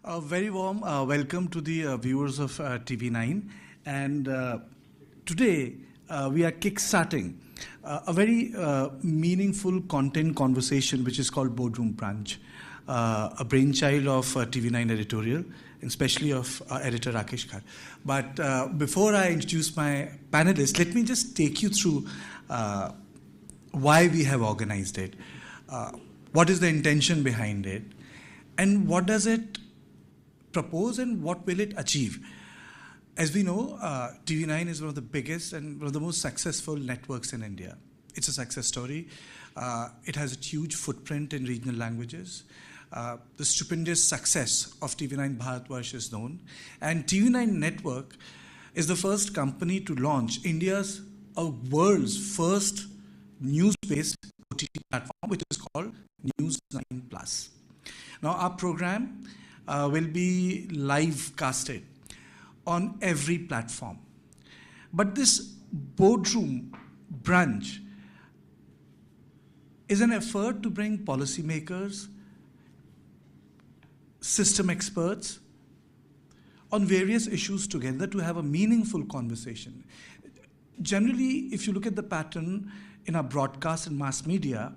A very warm welcome to the viewers of TV9. And today we are kickstarting a very meaningful content conversation which is called Boardroom Brunch, a brainchild of TV9 editorial, and especially of editor Rakesh Kar. But before I introduce my panelists, let me just take you through why we have organized it, what is the intention behind it, and what does it propose and what will it achieve. As we know, TV9 is one of the biggest and one of the most successful networks in India. It's a success story. It has a huge footprint in regional languages. The stupendous success of TV9 Bharatvarsh is known. And TV9 Network is the first company to launch India's world's first news-based OTT platform, which is called News 9 Plus. Now, our program will be live casted on every platform. But this Boardroom Brunch is an effort to bring policymakers, system experts on various issues together to have a meaningful conversation. Generally, if you look at the pattern in our broadcast and mass media,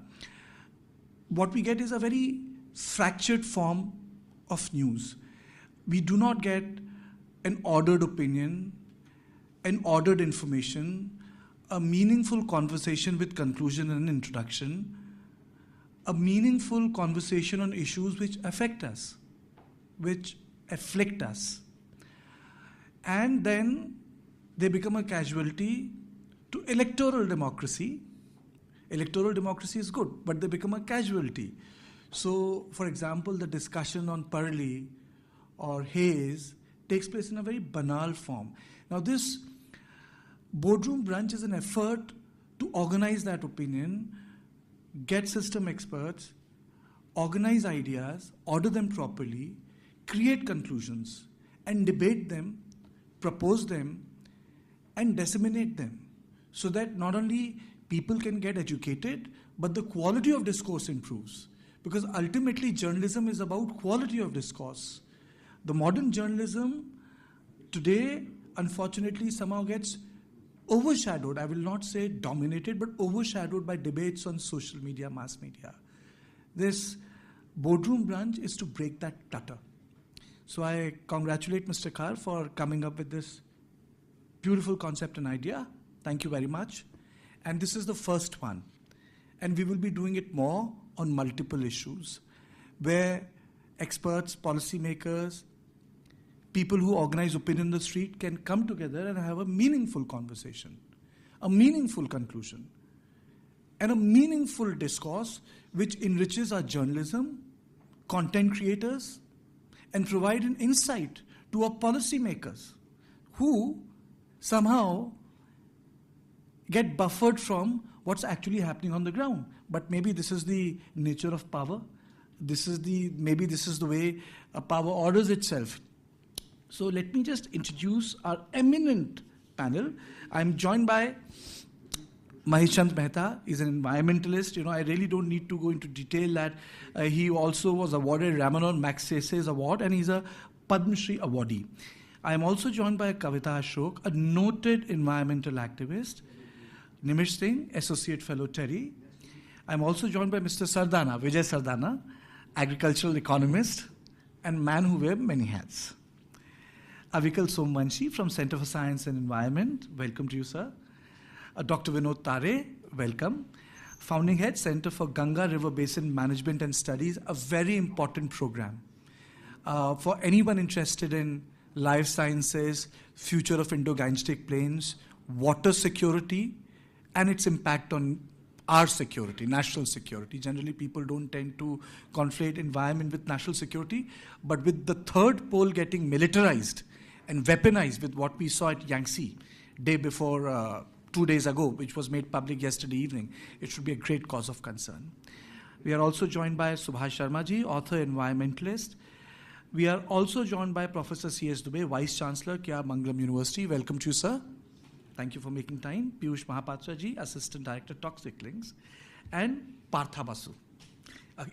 what we get is a very fractured form of news. We do not get an ordered opinion, an ordered information, a meaningful conversation with conclusion and introduction, a meaningful conversation on issues which affect us, which afflict us. And then they become a casualty to electoral democracy. Electoral democracy is good, but they become a casualty. So, for example, the discussion on Parli or Haze takes place in a very banal form. Now, this Boardroom Brunch is an effort to organize that opinion, get system experts, organize ideas, order them properly, create conclusions, and debate them, propose them, and disseminate them, so that not only people can get educated, but the quality of discourse improves. Because ultimately, journalism is about quality of discourse. The modern journalism today, unfortunately, somehow gets overshadowed. I will not say dominated, but overshadowed by debates on social media, mass media. This Boardroom Brunch is to break that clutter. So I congratulate Mr. Kar for coming up with this beautiful concept and idea. Thank you very much. And this is the first one. And we will be doing it more on multiple issues, where experts, policymakers, people who organize opinion in the street can come together and have a meaningful conversation, a meaningful conclusion, and a meaningful discourse which enriches our journalism, content creators, and provide an insight to our policymakers who somehow get buffered from what's actually happening on the ground. But maybe this is the nature of power. Maybe this is the way power orders itself. So let me just introduce our eminent panel. I'm joined by Maheshchand Mehta. He's an environmentalist. You know, I really don't need to go into detail that he also was awarded Ramanon Magsaysay's Award, and he's a Padma Shri awardee. I am also joined by Kavita Ashok, a noted environmental activist, Nimish Singh, Associate Fellow Terry. I'm also joined by Mr. Sardana, Vijay Sardana, agricultural economist and man who wears many hats. Avikal Somvanshi from Center for Science and Environment. Welcome to you, sir. Dr. Vinod Tare, welcome. Founding head, Center for Ganga River Basin Management and Studies, a very important program. For anyone interested in life sciences, future of Indo-Gangetic Plains, water security, and its impact on our security, national security. Generally, people don't tend to conflate environment with national security, but with the third pole getting militarized and weaponized with what we saw at Yangtze day before, 2 days ago, which was made public yesterday evening, it should be a great cause of concern. We are also joined by Subhash Sharma ji, author, environmentalist. We are also joined by Professor C.S. Dubey, Vice Chancellor, K.R. Mangalam University. Welcome to you, sir. Thank you for making time. Piyush Mahapatra ji, Assistant Director, Toxic Links. And Partha Basu,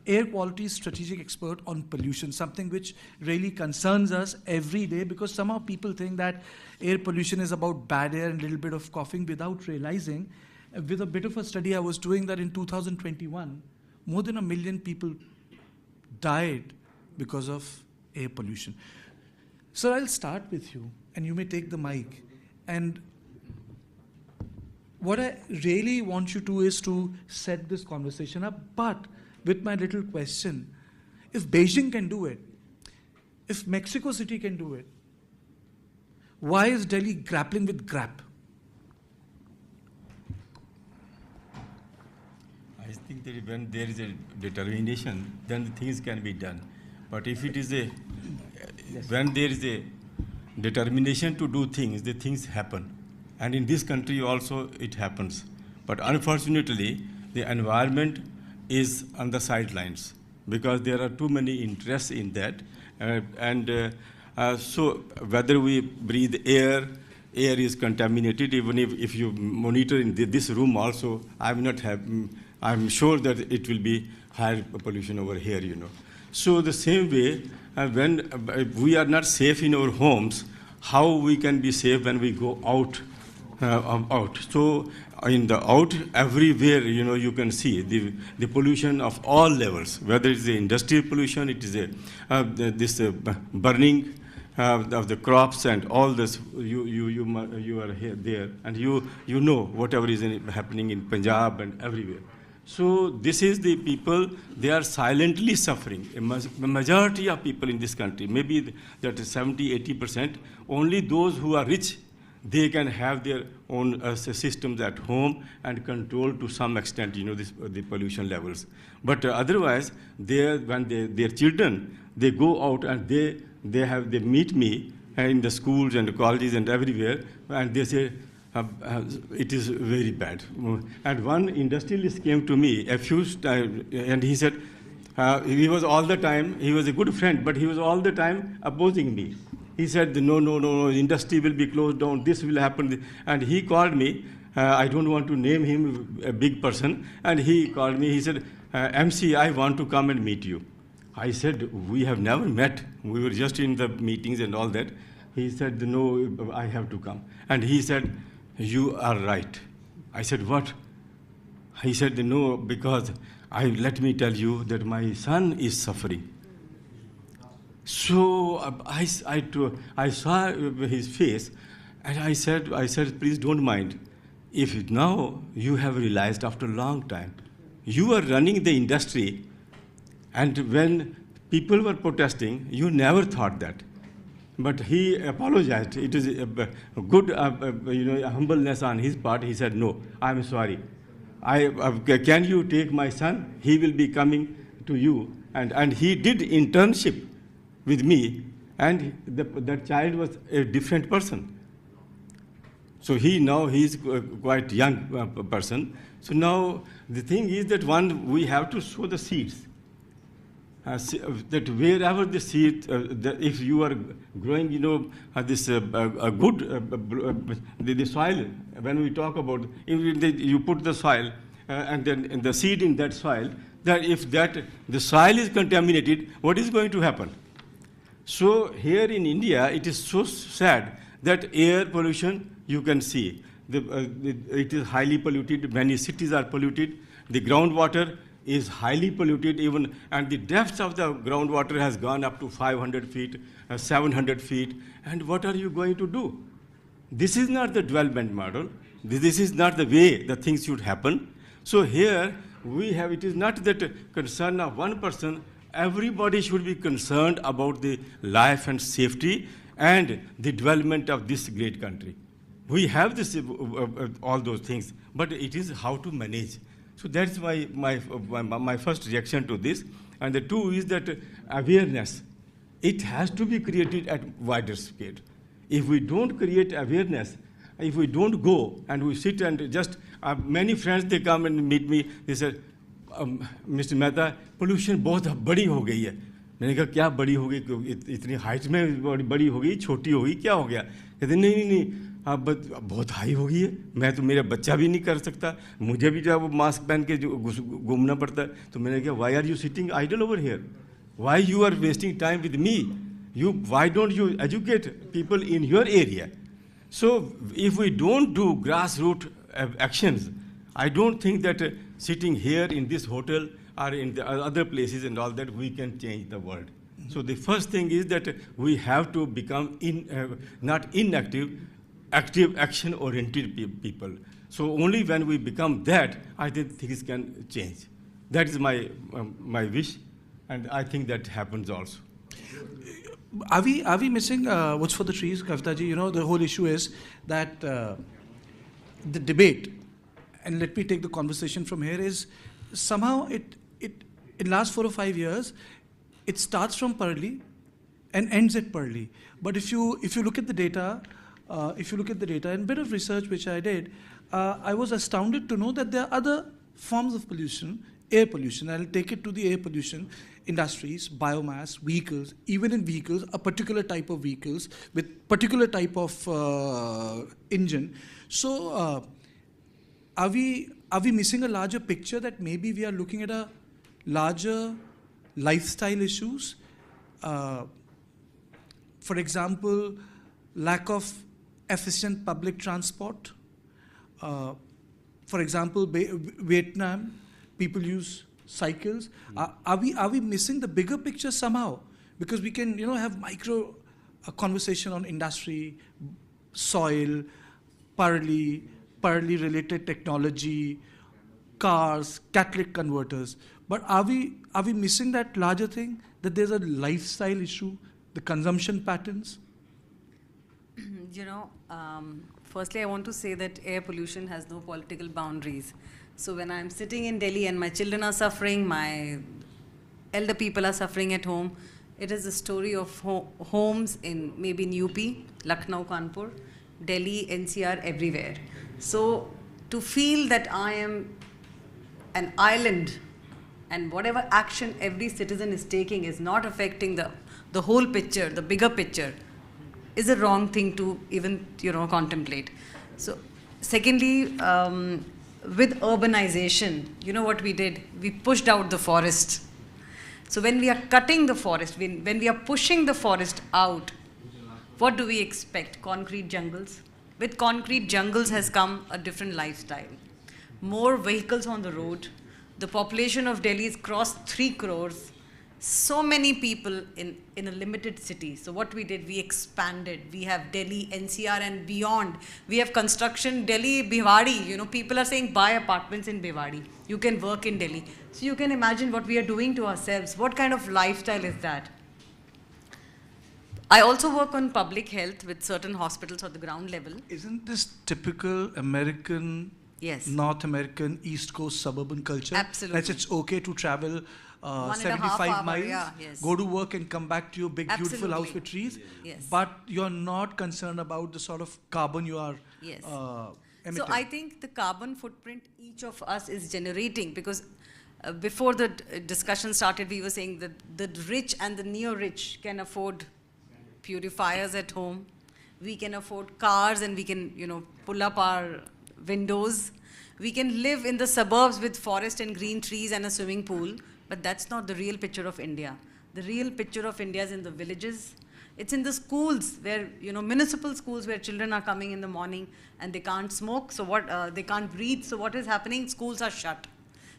air quality strategic expert on pollution, something which really concerns us every day, because somehow people think that air pollution is about bad air and a little bit of coughing without realizing, with a bit of a study I was doing, that in 2021, more than 1 million people died because of air pollution. So I'll start with you, and you may take the mic. And what I really want you to is to set this conversation up, but with my little question, if Beijing can do it, if Mexico City can do it, why is Delhi grappling with GRAP? I think that when there is a determination, then the things can be done. But if it is when there is a determination to do things, the things happen. And in this country also it happens. But unfortunately, the environment is on the sidelines because there are too many interests in that. So whether we breathe air is contaminated. Even if you monitor in this room also, I'm sure that it will be higher pollution over here, you know. So the same way, when we are not safe in our homes, how we can be safe when we go out? So in the out, everywhere, you know, you can see the pollution of all levels, whether it's the industrial pollution, it is this burning of the crops and all this. You are here there, and you know whatever is happening in Punjab and everywhere. So this is the people, they are silently suffering. A majority of people in this country, maybe that is 70–80%, only those who are rich, they can have their own systems at home and control to some extent, you know, the pollution levels. But otherwise, when their children, they go out and they meet me in the schools and colleges and everywhere, and they say, it is very bad. And one industrialist came to me and he said, he was all the time, he was a good friend, but he was all the time opposing me. He said, no, industry will be closed down, this will happen. And he called me, I don't want to name him a big person, and he called me, he said, MC, I want to come and meet you. I said, we have never met, we were just in the meetings and all that. He said, no, I have to come. And he said, you are right. I said, what? He said, no, because let me tell you that my son is suffering. So I saw his face, and I said, please don't mind. If now you have realized after a long time, you are running the industry, and when people were protesting, you never thought that. But he apologized. It is a good humbleness on his part. He said, no, I'm sorry. Can you take my son? He will be coming to you. And he did internship with me, and that child was a different person. So he's quite young person. So now the thing is that we have to sow the seeds. That wherever the seed, if you are growing, you know, this the soil, when we talk about, you put the soil and then the seed in that soil, that if the soil is contaminated, what is going to happen? So here in India, it is so sad that air pollution, you can see, it is highly polluted, many cities are polluted, the groundwater is highly polluted even, and the depths of the groundwater has gone up to 500 feet, 700 feet, and what are you going to do? This is not the development model. This is not the way the things should happen. So here it is not that concern of one person, everybody should be concerned about the life and safety and the development of this great country. We have this, all those things, but it is how to manage. So that's why my first reaction to this. And the two is that awareness. It has to be created at wider scale. If we don't create awareness, if we don't go and we sit and just, many friends, they come and meet me, they say, Mr. Mehta, pollution बहुत बड़ी हो गई है. मैंने कहा क्या बड़ी हो गई, इतनी हाइट में बड़ी हो गई, छोटी हो गई, क्या हो गया? कहते नहीं, हाँ बस बहुत हाई हो गई है, मैं तो मेरा बच्चा भी नहीं कर सकता, मुझे भी जब मास्क पहन के जो घूमना पड़ता है, तो मैंने कहा why are you sitting idle over here, why you are wasting time with me, you why don't you educate people in your area? So if we don't do grassroots actions, I don't think that sitting here in this hotel or in the other places and all that we can change the world. So the first thing is that we have to become not inactive, active, action-oriented people. So only when we become that, I think things can change. That is my wish, and I think that happens also. Are we missing what's for the trees, Kavita ji? You know, the whole issue is that the debate, and let me take the conversation from here, is somehow in last 4 or 5 years, it starts from Parli and ends at Parli. But if you look at the data, and a bit of research which I did, I was astounded to know that there are other forms of pollution, air pollution. I'll take it to the air pollution. Industries, biomass, vehicles, even in vehicles, a particular type of vehicles with particular type of engine. So are we missing a larger picture that maybe we are looking at a larger lifestyle issues? For example, lack of efficient public transport. For example, Vietnam, people use cycles. Are we missing the bigger picture somehow? Because we can have micro conversation on industry, soil, Parli related technology, cars, catalytic converters. But are we missing that larger thing, that there's a lifestyle issue, the consumption patterns? Firstly, I want to say that air pollution has no political boundaries. So when I'm sitting in Delhi and my children are suffering, my elder people are suffering at home, it is a story of homes maybe in UP, Lucknow, Kanpur, Delhi, NCR, everywhere. So to feel that I am an island and whatever action every citizen is taking is not affecting the whole picture, the bigger picture, is a wrong thing to even contemplate. So secondly, with urbanization, you know what we did? We pushed out the forest. So when we are cutting the forest, when we are pushing the forest out, what do we expect? Concrete jungles. With concrete jungles has come a different lifestyle. More vehicles on the road. The population of Delhi has crossed 3 crores. So many people in a limited city. So what we did, we expanded. We have Delhi, NCR and beyond. We have construction, Delhi, Bhiwadi. People are saying buy apartments in Bhiwadi. You can work in Delhi. So you can imagine what we are doing to ourselves. What kind of lifestyle is that? I also work on public health with certain hospitals at the ground level. Isn't this typical American, yes, North American, East Coast suburban culture? Absolutely. That it's okay to travel 75 miles, yes, go to work and come back to your big, absolutely, beautiful house with trees, yes, but you're not concerned about the sort of carbon you are yes, emitting. So I think the carbon footprint each of us is generating, because before the discussion started, we were saying that the rich and the near-rich can afford purifiers at home. We can afford cars and we can, pull up our windows. We can live in the suburbs with forest and green trees and a swimming pool. But that's not the real picture of India. The real picture of India is in the villages. It's in the schools where, municipal schools where children are coming in the morning and they can't smoke, so they can't breathe. So what is happening? Schools are shut.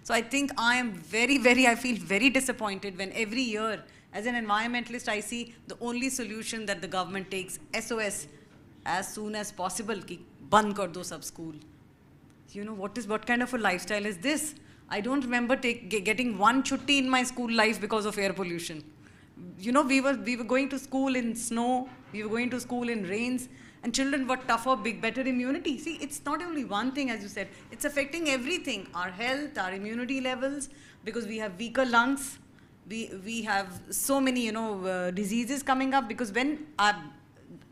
So I think I am I feel very disappointed when every year, as an environmentalist, I see the only solution that the government takes, SOS, as soon as possible, ki band kar do sab school. What kind of a lifestyle is this? I don't remember getting one chutti in my school life because of air pollution. We were going to school in snow, we were going to school in rains, and children were tougher, better immunity. See, it's not only one thing, as you said, it's affecting everything, our health, our immunity levels, because we have weaker lungs, we have so many, diseases coming up, because when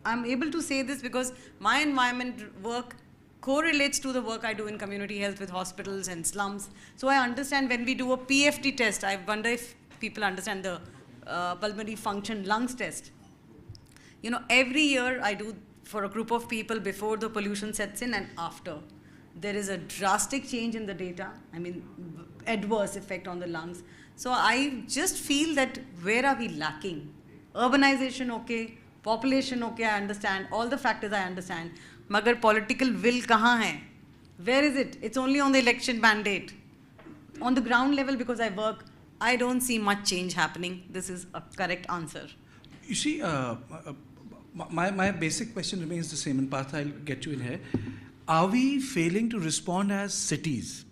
I'm able to say this because my environment work correlates to the work I do in community health with hospitals and slums. So I understand when we do a PFT test, I wonder if people understand the pulmonary function lungs test. Every year I do for a group of people before the pollution sets in and after. There is a drastic change in the data, I mean, adverse effect on the lungs. So I just feel that where are we lacking? Urbanization, okay. Population, okay, I understand. All the factors I understand. Magar political will kahan hai? Where is it? It's only on the election mandate. On the ground level, because I work, I don't see much change happening. This is a correct answer. You see, my basic question remains the same, and Partha, I'll get you in here. Are we failing to respond as cities?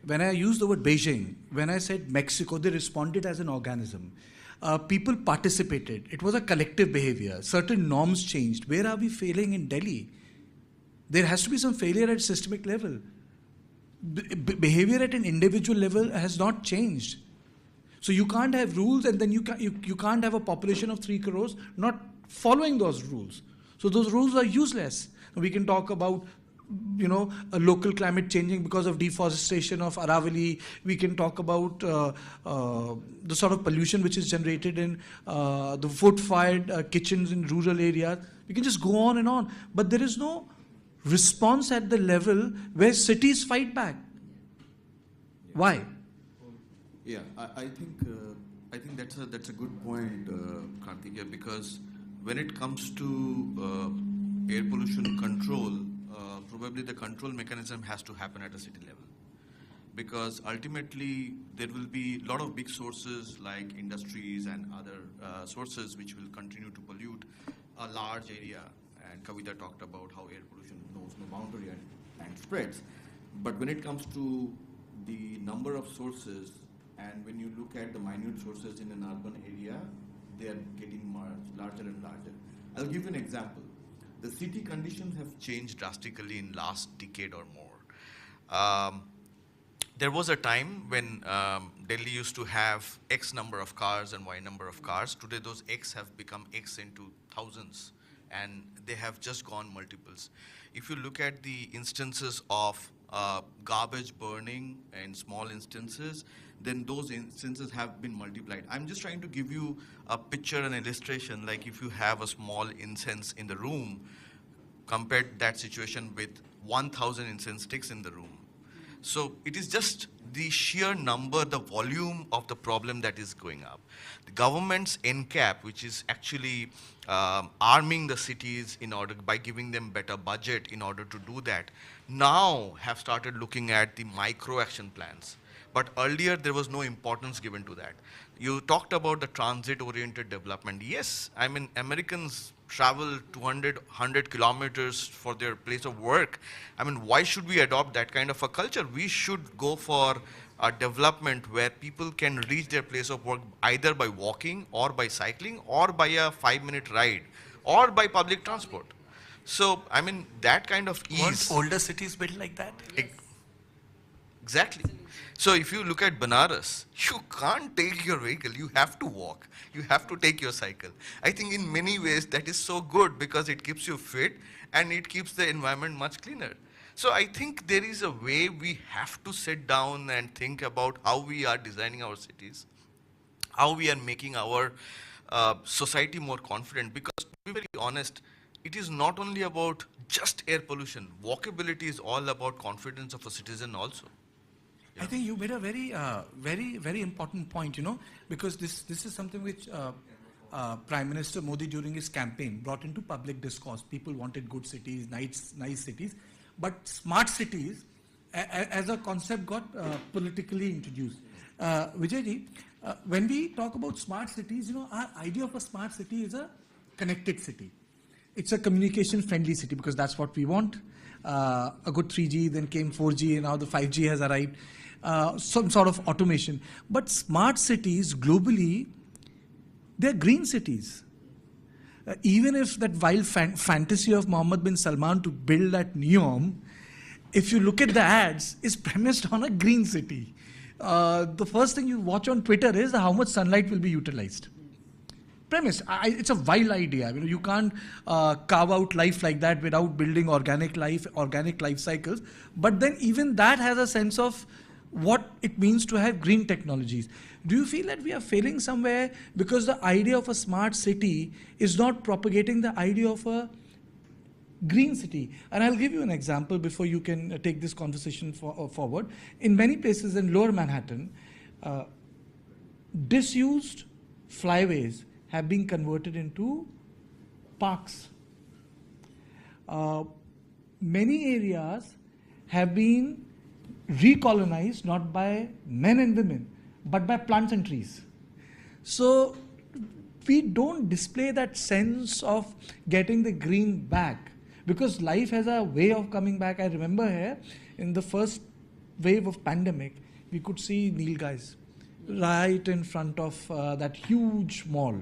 When I used the word Beijing, when I said Mexico, they responded as an organism. People participated. It was a collective behavior. Certain norms changed. Where are we failing in Delhi? There has to be some failure at systemic level. Behavior at an individual level has not changed. So you can't have rules and then you can't have a population of 3 crores not following those rules. So those rules are useless. We can talk about a local climate changing because of deforestation of Aravalli. We can talk about the sort of pollution which is generated in the wood-fired kitchens in rural areas. We can just go on and on. But there is no response at the level where cities fight back. Why? Yeah, I think that's a good point, Karthikeya, because when it comes to air pollution control, probably the control mechanism has to happen at a city level, because ultimately there will be a lot of big sources like industries and other sources which will continue to pollute a large area. And Kavita talked about how air pollution knows no boundary and spreads. But when it comes to the number of sources, and when you look at the minute sources in an urban area, they are getting larger and larger. I'll give you an example. The city conditions have changed drastically in last decade or more. There was a time when Delhi used to have X number of cars and Y number of cars. Today those X have become X into thousands, and they have just gone multiples. If you look at the instances of garbage burning in small instances, then those instances have been multiplied. I'm just trying to give you a picture, an illustration, like if you have a small incense in the room, compare that situation with 1,000 incense sticks in the room. So it is just the sheer number, the volume of the problem that is going up. The government's NCAP, which is actually arming the cities by giving them better budget in order to do that, now have started looking at the micro action plans. But earlier there was no importance given to that. You talked about the transit-oriented development. Yes, I mean, Americans travel 100 kilometers for their place of work. I mean, why should we adopt that kind of a culture? We should go for a development where people can reach their place of work either by walking or by cycling or by a 5-minute ride or by public transport. So, I mean, that kind of ease. Weren't older cities built like that? Exactly. So if you look at Banaras, you can't take your vehicle, you have to walk, you have to take your cycle. I think in many ways that is so good because it keeps you fit and it keeps the environment much cleaner. So I think there is a way we have to sit down and think about how we are designing our cities, how we are making our society more confident, because to be very honest, it is not only about just air pollution. Walkability is all about confidence of a citizen also. I think you made a very important point, because this is something which Prime Minister Modi during his campaign brought into public discourse. People wanted good cities, nice cities, but smart cities as a concept got politically introduced. Vijayji, when we talk about smart cities, our idea of a smart city is a connected city. It's a communication-friendly city because that's what we want. A good 3G, then came 4G, and now the 5G has arrived. Some sort of automation. But smart cities globally, they're green cities. Even if that wild fantasy of Mohammed bin Salman to build that NEOM, if you look at the ads, is premised on a green city. The first thing you watch on Twitter is how much sunlight will be utilized. Premise. It's a wild idea. You can't carve out life like that without building organic life cycles. But then even that has a sense of what it means to have green technologies. Do you feel that we are failing somewhere because the idea of a smart city is not propagating the idea of a green city. And I'll give you an example before you can take this conversation forward. In many places in Lower Manhattan, disused flyways have been converted into parks. Many areas have been recolonized not by men and women, but by plants and trees. So we don't display that sense of getting the green back, because life has a way of coming back. I remember here in the first wave of pandemic, we could see Nilgais right in front of that huge mall.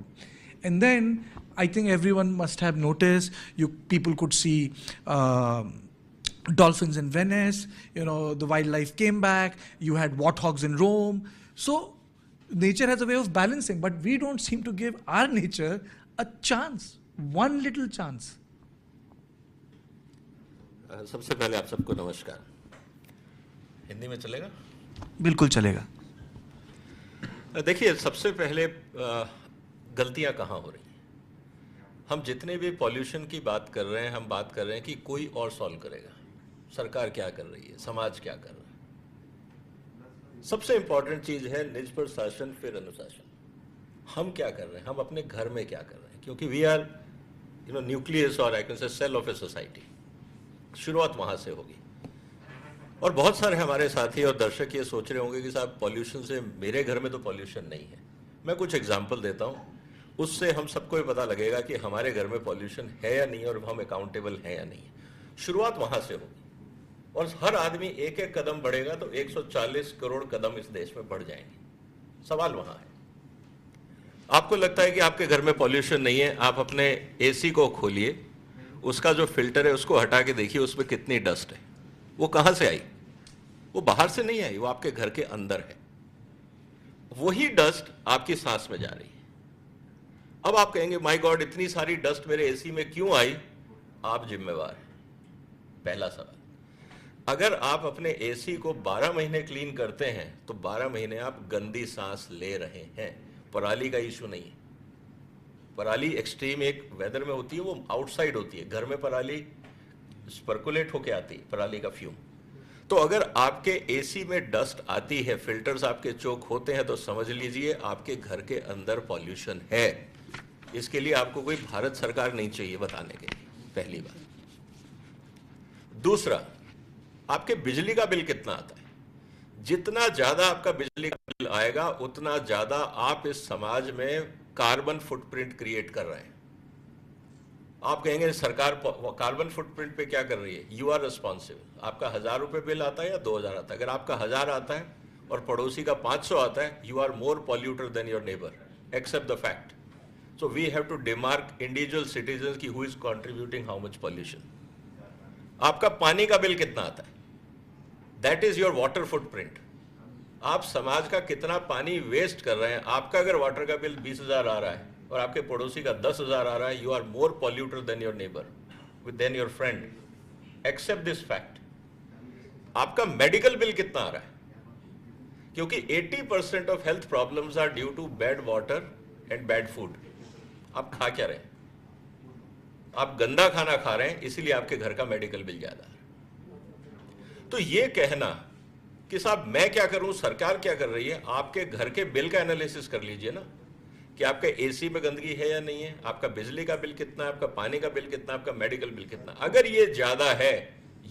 And then I think everyone must have noticed, people could see dolphins in Venice, the wildlife came back, you had warthogs in Rome. So nature has a way of balancing, but we don't seem to give our nature a chance, one little chance. सबसे पहले आप सबको नमस्कार. हिंदी में चलेगा? बिल्कुल चलेगा. देखिए, सबसे पहले गलतियां कहाँ हो रही हैं? हम जितने भी पॉल्यूशन की बात कर रहे हैं, हम बात कर रहे हैं कि कोई और सॉल्व करेगा. सरकार क्या कर रही है, समाज क्या कर रहा है. सबसे इंपॉर्टेंट चीज है निज पर शासन फिर अनुशासन. हम क्या कर रहे हैं, हम अपने घर में क्या कर रहे हैं, क्योंकि वी आर न्यूक्लियस और I can say cell of a society. शुरुआत वहां से होगी. और बहुत सारे हमारे साथी और दर्शक ये सोच रहे होंगे कि साहब पॉल्यूशन से, मेरे घर में तो पॉल्यूशन नहीं है. मैं कुछ एग्जाम्पल देता हूँ, उससे हम सबको ये पता लगेगा कि हमारे घर में पॉल्यूशन है या नहीं और हम अकाउंटेबल हैं या नहीं. शुरुआत वहां से होगी और हर आदमी एक एक कदम बढ़ेगा तो 140 करोड़ कदम इस देश में बढ़ जाएंगे. सवाल वहां है. आपको लगता है कि आपके घर में पॉल्यूशन नहीं है, आप अपने एसी को खोलिए, उसका जो फिल्टर है उसको हटा के देखिए उसमें कितनी डस्ट है. वो कहां से आई? वो बाहर से नहीं आई, वो आपके घर के अंदर है. वही डस्ट आपकी सांस में जा रही है. अब आप कहेंगे माय गॉड, इतनी सारी डस्ट मेरे एसी में क्यों आई? आप जिम्मेवार हैं. पहला सवाल. अगर आप अपने एसी को 12 महीने क्लीन करते हैं तो 12 महीने आप गंदी सांस ले रहे हैं. पराली का इशू नहीं है. पराली एक्सट्रीम एक वेदर में होती है, वो आउटसाइड होती है. घर में पराली स्पर्कुलेट होके आती है, पराली का फ्यूम. तो अगर आपके एसी में डस्ट आती है, फिल्टर्स आपके चोक होते हैं, तो समझ लीजिए आपके घर के अंदर पॉल्यूशन है. इसके लिए आपको कोई भारत सरकार नहीं चाहिए बताने के लिए. पहली बात. दूसरा, आपके बिजली का बिल कितना आता है? जितना ज्यादा आपका बिजली का बिल आएगा उतना ज्यादा आप इस समाज में कार्बन फुटप्रिंट क्रिएट कर रहे हैं. आप कहेंगे सरकार कार्बन फुटप्रिंट पे क्या कर रही है? You are responsible. आपका 1000 रुपये बिल आता है या 2000 आता है? अगर आपका 1000 आता है और पड़ोसी का 500 आता है, you are more polluter than your neighbour. Accept the fact. So we have to demark individual citizen की who is contributing how much pollution. आपका पानी का बिल कितना आता है? That is your water footprint. आप समाज का कितना पानी वेस्ट कर रहे हैं. आपका अगर वाटर का बिल 20,000 आ रहा है और आपके पड़ोसी का 10,000 आ रहा है, you are more polluter than your neighbour, then your friend. Accept this fact. आपका मेडिकल बिल कितना आ रहा है? क्योंकि 80% of health problems are due to bad water and bad food. आप खा क्या रहे हैं? आप गंदा खाना खा रहे हैं, इसीलिए आपके घर का मेडिकल बिल ज्यादा है. तो ये कहना कि साहब मैं क्या करूं, सरकार क्या कर रही है, आपके घर के बिल का एनालिसिस कर लीजिए ना, कि आपके एसी में गंदगी है या नहीं है, आपका बिजली का बिल कितना है, आपका पानी का बिल कितना है, आपका मेडिकल बिल कितना. अगर ये ज्यादा है,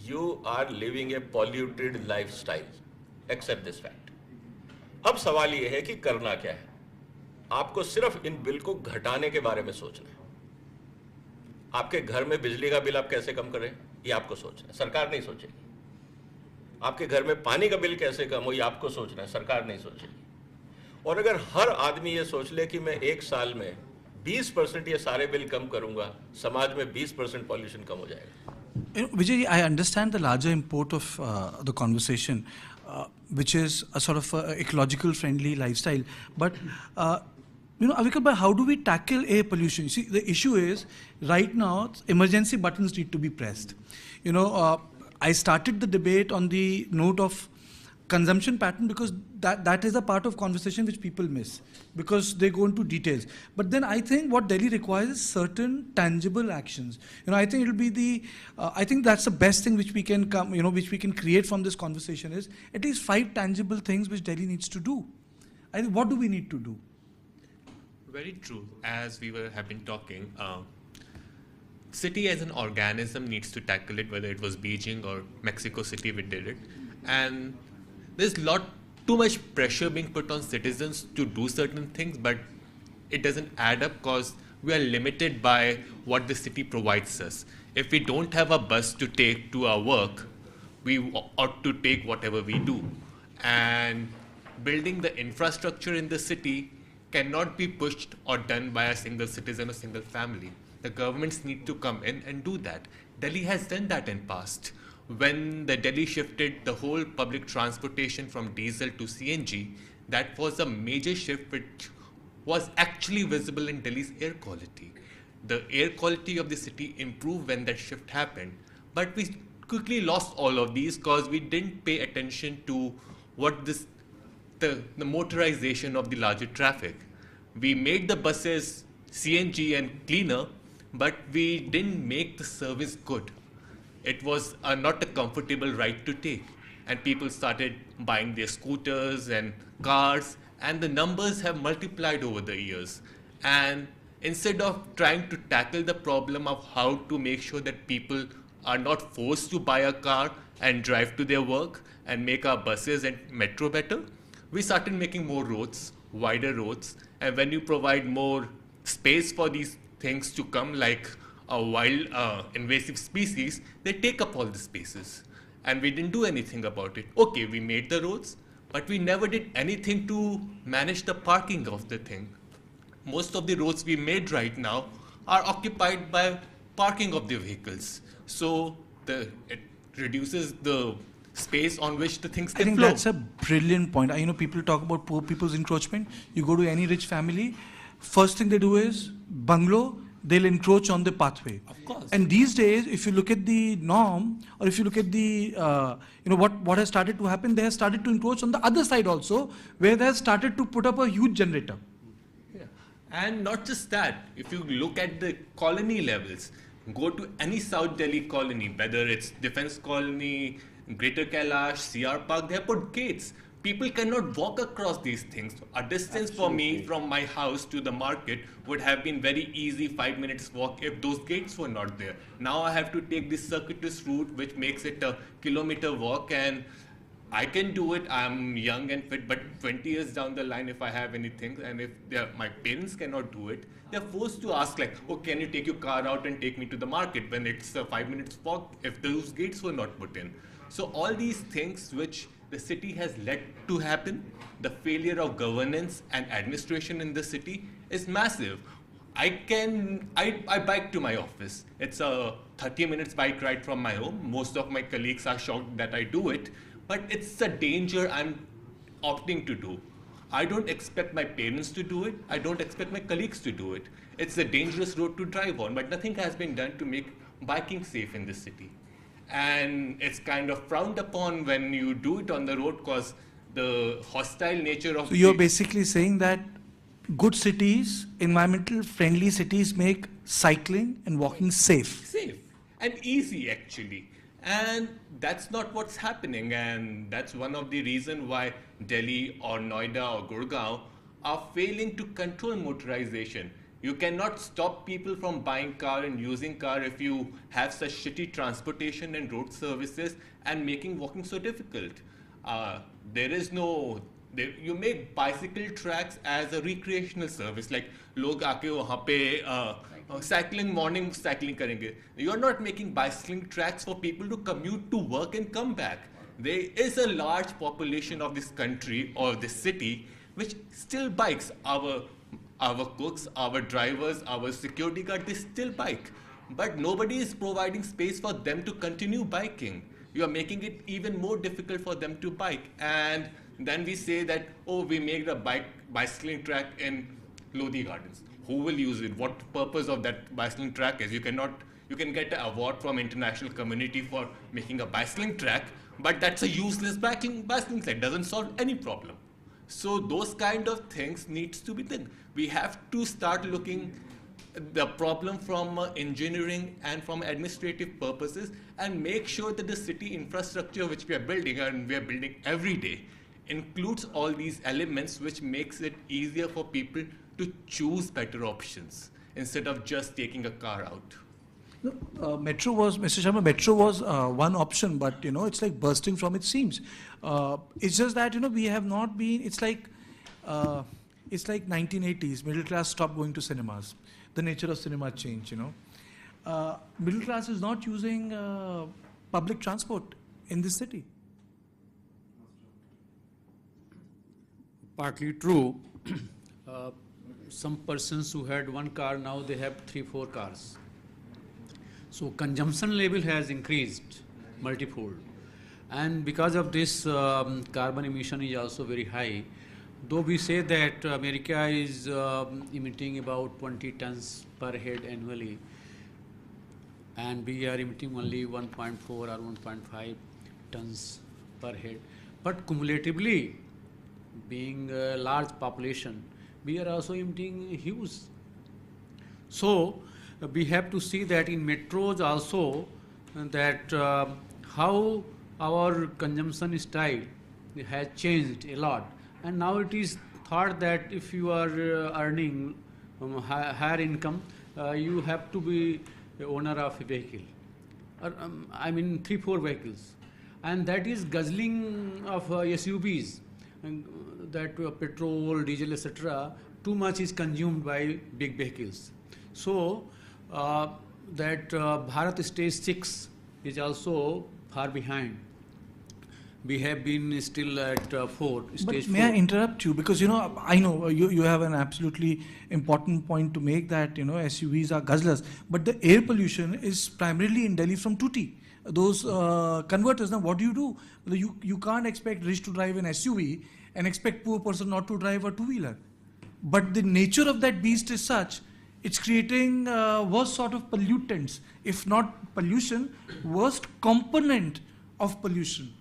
you are living a polluted lifestyle. Accept this fact. अब सवाल ये है कि करना क्या है. आपको सिर्फ इन बिल को घटाने के बारे में सोचना है. आपके घर में बिजली का बिल आप कैसे कम करें, ये आपको सोचना है. सरकार नहीं सोचेगी. आपके घर में पानी का बिल कैसे कम हो, ये आपको सोचना है. सरकार नहीं सोचेगी. और अगर हर आदमी ये सोच ले कि मैं एक साल में 20% ये सारे बिल कम करूंगा, समाज में 20% पॉल्यूशन कम हो जाएगा. Vijay, I understand the larger import of the conversation, which is a sort of ecological friendly lifestyle. But Avikal bhai, how do we tackle air pollution? See, the issue is right now emergency buttons need to be pressed. I started the debate on the note of consumption pattern, because that is a part of conversation which people miss because they go into details. But then I think what Delhi requires is certain tangible actions. I think it'll be I think that's the best thing which we can which we can create from this conversation is at least 5 tangible things which Delhi needs to do. I think what do we need to do? Very true. As we have been talking, city as an organism needs to tackle it, whether it was Beijing or Mexico City, we did it. And there's too much pressure being put on citizens to do certain things, but it doesn't add up because we are limited by what the city provides us. If we don't have a bus to take to our work, we ought to take whatever we do. And building the infrastructure in the city cannot be pushed or done by a single citizen or single family. The governments need to come in and do that. Delhi has done that in past. When the Delhi shifted the whole public transportation from diesel to CNG, that was a major shift which was actually visible in Delhi's air quality. The air quality of the city improved when that shift happened. But we quickly lost all of these because we didn't pay attention to what the motorization of the larger traffic. We made the buses CNG and cleaner, but we didn't make the service good. It was not a comfortable ride to take. And people started buying their scooters and cars, and the numbers have multiplied over the years. And instead of trying to tackle the problem of how to make sure that people are not forced to buy a car and drive to their work and make our buses and metro better, we started making more roads, wider roads. And when you provide more space for these things to come, like a wild invasive species, they take up all the spaces. And we didn't do anything about it. Okay, we made the roads, but we never did anything to manage the parking of the thing. Most of the roads we made right now are occupied by parking of the vehicles. So it reduces the space on which the things can flow. I think that's a brilliant point. People talk about poor people's encroachment. You go to any rich family, first thing they do is bungalow, they'll encroach on the pathway. Of course. And these days, if you look at the norm, or if you look at the, what has started to happen, they have started to encroach on the other side also, where they have started to put up a huge generator. Yeah. And not just that, if you look at the colony levels, go to any South Delhi colony, whether it's Defense Colony, Greater Kailash, CR Park, they have put gates. People cannot walk across these things. A distance for me from my house to the market would have been very easy, 5 minutes walk if those gates were not there. Now I have to take this circuitous route which makes it a kilometer walk, and I can do it. I'm young and fit, but 20 years down the line, if I have anything, and if my parents cannot do it, they're forced to ask like, oh, can you take your car out and take me to the market when it's a 5 minutes walk if those gates were not put in. So all these things which the city has let to happen, the failure of governance and administration in the city is massive. I bike to my office. It's a 30 minutes bike ride from my home. Most of my colleagues are shocked that I do it, but it's a danger I'm opting to do. I don't expect my parents to do it. I don't expect my colleagues to do it. It's a dangerous road to drive on, but nothing has been done to make biking safe in this city. And it's kind of frowned upon when you do it on the road because the hostile nature of... So you're basically saying that good cities, environmental friendly cities make cycling and walking safe. Safe and easy actually. And that's not what's happening, and that's one of the reasons why Delhi or Noida or Gurgaon are failing to control motorization. You cannot stop people from buying car and using car if you have such shitty transportation and road services and making walking so difficult. You make bicycle tracks as a recreational service, like log aake wahan pe cycling, morning cycling karenge. You are not making bicycling tracks for people to commute to work and come back. There is a large population of this country or this city which still bikes. Our cooks, our drivers, our security guard, they still bike. But nobody is providing space for them to continue biking. You are making it even more difficult for them to bike. And then we say that, oh, we made a bicycling track in Lodi Gardens. Who will use it? What purpose of that bicycling track is? You can get an award from international community for making a bicycling track, but that's a useless bicycling lane, doesn't solve any problem. So those kind of things needs to be done. We have to start looking the problem from engineering and from administrative purposes, and make sure that the city infrastructure which we are building, and we are building every day, includes all these elements which makes it easier for people to choose better options instead of just taking a car out. Metro was, Mr. Sharma, Metro was one option, but it's like bursting from its seams. It's just that we have not been. It's like 1980s. Middle class stopped going to cinemas. The nature of cinema changed. Middle class is not using public transport in this city. Partly true. Some persons who had one car, now they have 3-4 cars. So consumption level has increased multifold, and because of this carbon emission is also very high. Though we say that America is emitting about 20 tons per head annually, and we are emitting only 1.4 or 1.5 tons per head, but cumulatively, being a large population, we are also emitting huge. So we have to see that in metros also, that how our consumption style has changed a lot, and now it is thought that if you are earning higher income, you have to be the owner of a vehicle, or, I mean 3-4 vehicles, and that is guzzling of SUVs, and that petrol, diesel, etc. too much is consumed by big vehicles. So that Bharat Stage 6 is also far behind. We have been still at 4, stage 4. May I interrupt you? Because, I know you have an absolutely important point to make, that, SUVs are guzzlers. But the air pollution is primarily in Delhi from Tuti. Those converters, now what do? You can't expect rich to drive an SUV and expect poor person not to drive a two-wheeler. But the nature of that beast is such, it's creating worst sort of pollutants, if not pollution, worst component of pollution.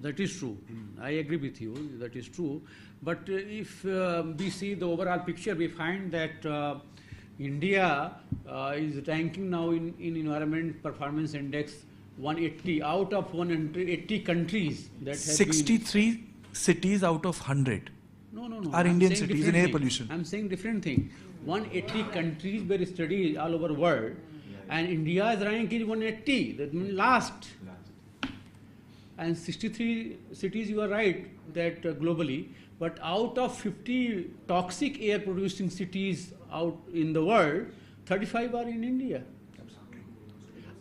That is true. I agree with you. That is true. But if we see the overall picture, we find that India is ranking now in Environment Performance Index 180 out of 180 countries that have 63 cities out of 100 no. are Indian cities in air pollution. I'm saying different thing. 180 countries were studied all over world, and India is ranking 180. That means last. And 63 cities, you are right, that globally, but out of 50 toxic air producing cities out in the world, 35 are in India.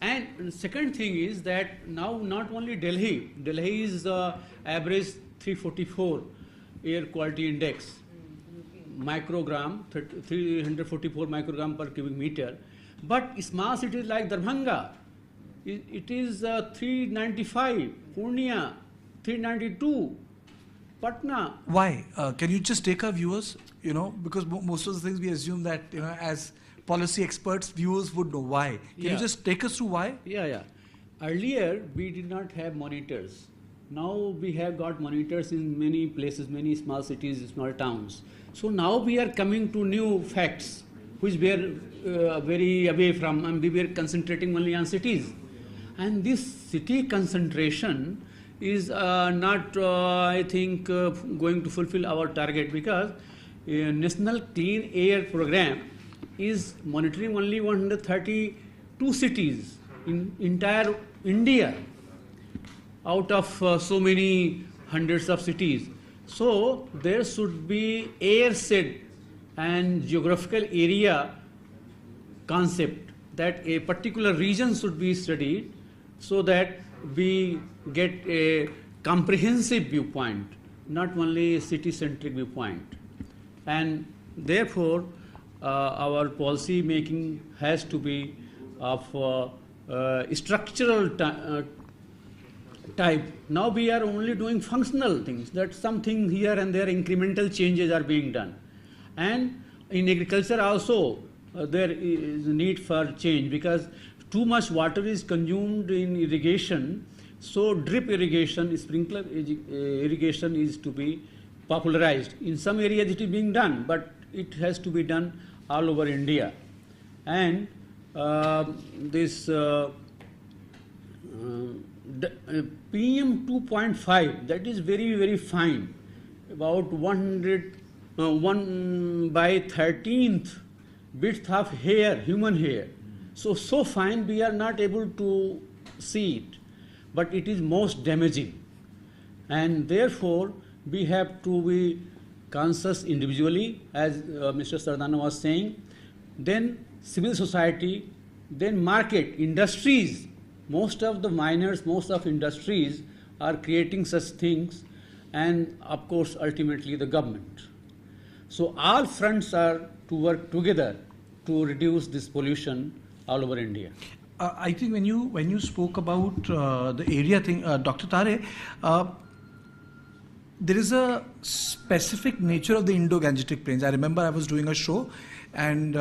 And the second thing is that now not only Delhi is average 344 air quality index, microgram, 344 microgram per cubic meter, but small cities like Darbhanga, it is 395, Purnia 392, Patna. Why? Can you just take our viewers, because most of the things we assume that, as policy experts, viewers would know why. Can you just take us through why? Yeah. Earlier, we did not have monitors. Now we have got monitors in many places, many small cities, small towns. So now we are coming to new facts, which we are very away from, and we were concentrating only on cities. And this city concentration is not, I think, going to fulfill our target, because National Clean Air Program is monitoring only 132 cities in entire India out of so many hundreds of cities. So there should be air shed and geographical area concept, that a particular region should be studied, so that we get a comprehensive viewpoint, not only a city-centric viewpoint. And therefore, our policy making has to be of structural type. Now we are only doing functional things, that something here and there incremental changes are being done. And in agriculture also, there is a need for change, because too much water is consumed in irrigation, So drip irrigation, sprinkler irrigation is to be popularized. In some areas it is being done, but it has to be done all over India. And this PM 2.5, that is very, very fine, about 1 by 13th width of hair, human hair. So fine we are not able to see it, but it is most damaging. And therefore, we have to be conscious individually, as Mr. Sardana was saying, then civil society, then market, industries. Most of the miners, most of industries are creating such things, and of course ultimately the government. So all fronts are to work together to reduce this pollution all over India. I think when you spoke about the area thing, Dr. Tare, there is a specific nature of the Indo-Gangetic Plains. I remember I was doing a show, and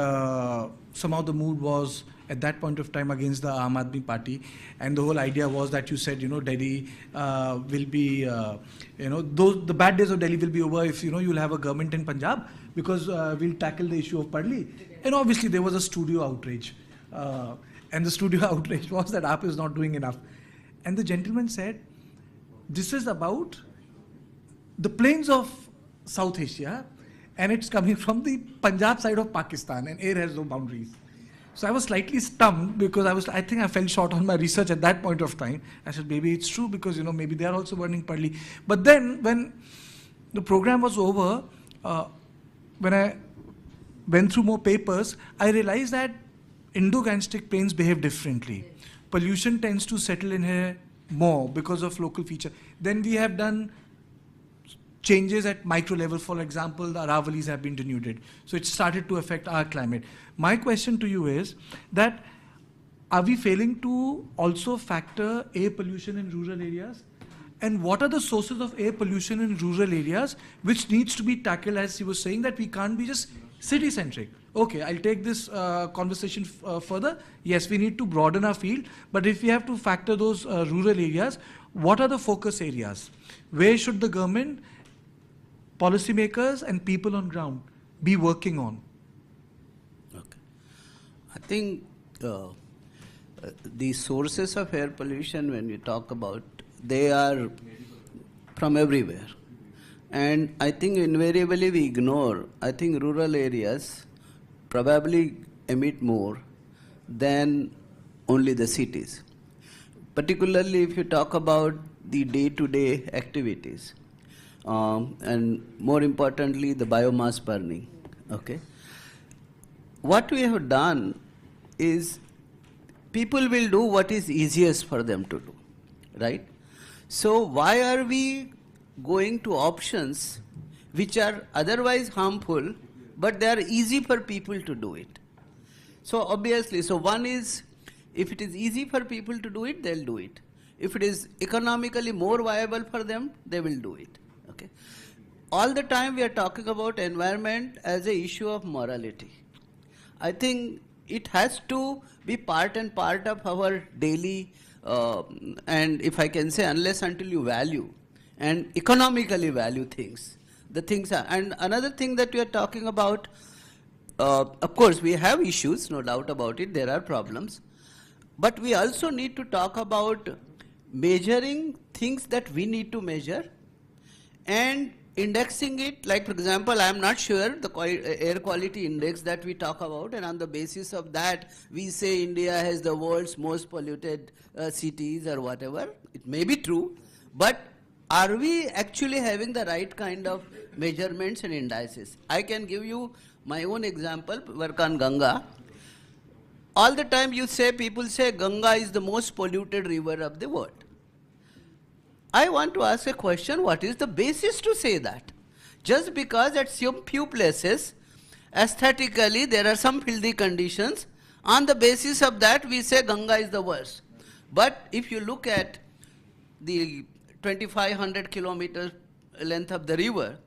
somehow the mood was at that point of time against the Aam Aadmi Party, and the whole idea was that you said, Delhi will be, the bad days of Delhi will be over if, you'll have a government in Punjab, because we'll tackle the issue of Parli. And obviously there was a studio outrage. And the studio outrage was that AAP is not doing enough. And the gentleman said, this is about the plains of South Asia, and it's coming from the Punjab side of Pakistan, and air has no boundaries. So I was slightly stumped, because I think I fell short on my research at that point of time. I said, maybe it's true, because, maybe they are also burning Parli. But then when the program was over, when I went through more papers, I realized that Indo-Gangetic Plains behave differently. Pollution tends to settle in here more because of local feature. Then we have done changes at micro level. For example, the Aravalis have been denuded. So it started to affect our climate. My question to you is that, are we failing to also factor air pollution in rural areas? And what are the sources of air pollution in rural areas which needs to be tackled, as he was saying, that we can't be just city-centric? Okay, I'll take this conversation further. Yes, we need to broaden our field, but if we have to factor those rural areas, what are the focus areas? Where should the government, policymakers and people on ground be working on? Okay. I think the sources of air pollution, when we talk about, they are from everywhere. And I think invariably we ignore, I think rural areas probably emit more than only the cities. Particularly if you talk about the day-to-day activities, and more importantly, the biomass burning. Okay. What we have done is people will do what is easiest for them to do, right? So why are we going to options which are otherwise harmful, but they are easy for people to do it? So obviously, so one is, if it is easy for people to do it, they'll do it. If it is economically more viable for them, they will do it. Okay. All the time we are talking about environment as a issue of morality. I think it has to be part and part of our daily, and if I can say, unless until you value and economically value things, the things are. And another thing that we are talking about, of course we have issues, no doubt about it, there are problems, but we also need to talk about measuring things that we need to measure and indexing it. Like, for example, I am not sure the air quality index that we talk about, and on the basis of that we say India has the world's most polluted cities or whatever. It may be true, but are we actually having the right kind of measurements and indices? I can give you my own example, work on Ganga. All the time you say, people say Ganga is the most polluted river of the world. I want to ask a question, what is the basis to say that? Just because at some few places, aesthetically, there are some filthy conditions, on the basis of that we say Ganga is the worst. But if you look at the 2,500 kilometers length of the river,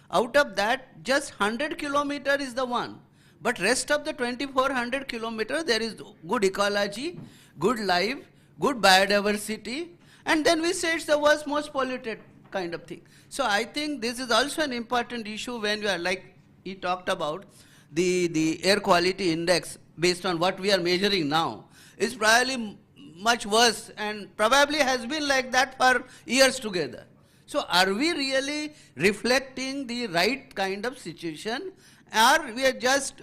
out of that, just 100 kilometers is the one. But rest of the 2,400 kilometers, there is good ecology, good life, good biodiversity, And then we say it's the worst, most polluted kind of thing. So I think this is also an important issue when you are, like he talked about, the air quality index based on what we are measuring now is probably much worse and probably has been like that for years together. So are we really reflecting the right kind of situation, or we are just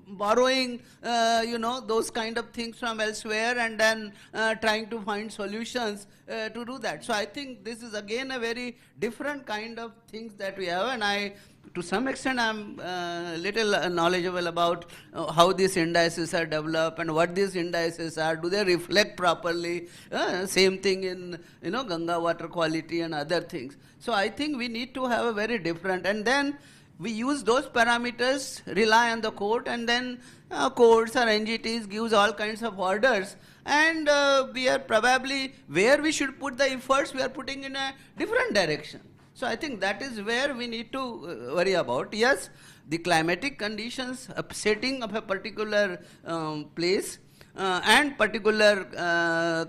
borrowing, those kind of things from elsewhere and then trying to find solutions to do that. So I think this is again a very different kind of things that we have, and to some extent, I'm little knowledgeable about how these indices are developed and what these indices are. Do they reflect properly? Same thing in Ganga water quality and other things. So I think we need to have a very different, and then we use those parameters, rely on the court, and then courts or NGTs gives all kinds of orders, and we are probably, where we should put the efforts, we are putting in a different direction. So I think that is where we need to worry about. Yes, the climatic conditions, upsetting of a particular place, and particular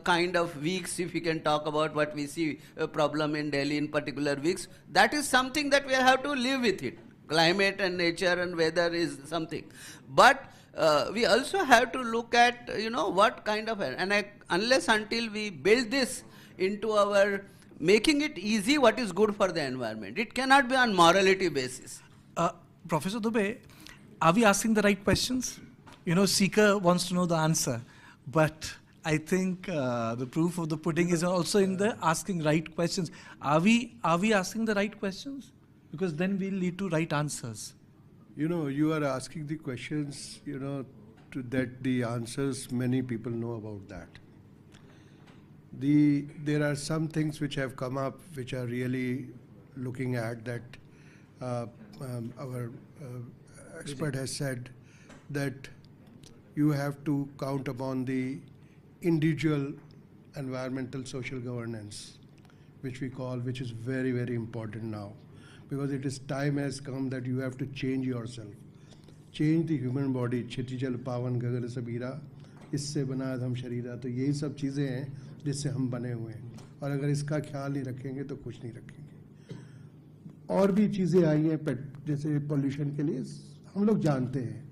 kind of weeks, if we can talk about what we see a problem in Delhi in particular weeks, that is something that we have to live with it. Climate and nature and weather is something. But we also have to look at, what kind of, and unless until we build this into our, making it easy what is good for the environment. It cannot be on morality basis. Professor Dubey, are we asking the right questions? Seeker wants to know the answer, but I think the proof of the pudding is also in the asking right questions. Are we asking the right questions? Because then we'll lead to right answers. You are asking the questions, to that the answers, many people know about that. There are some things which have come up which are really looking at that. Our expert has said that you have to count upon the individual environmental social governance, which is very, very important now. Because it is time has come that you have to change yourself. Change the human body. Chiti jal pavan gagan sabira, isse bana हम शरीरा. तो यही सब चीज़ें हैं जिससे हम बने हुए हैं. और अगर इसका ख्याल नहीं रखेंगे तो कुछ नहीं रखेंगे. और भी चीज़ें आई हैं जैसे पोल्यूशन के लिए हम लोग जानते हैं.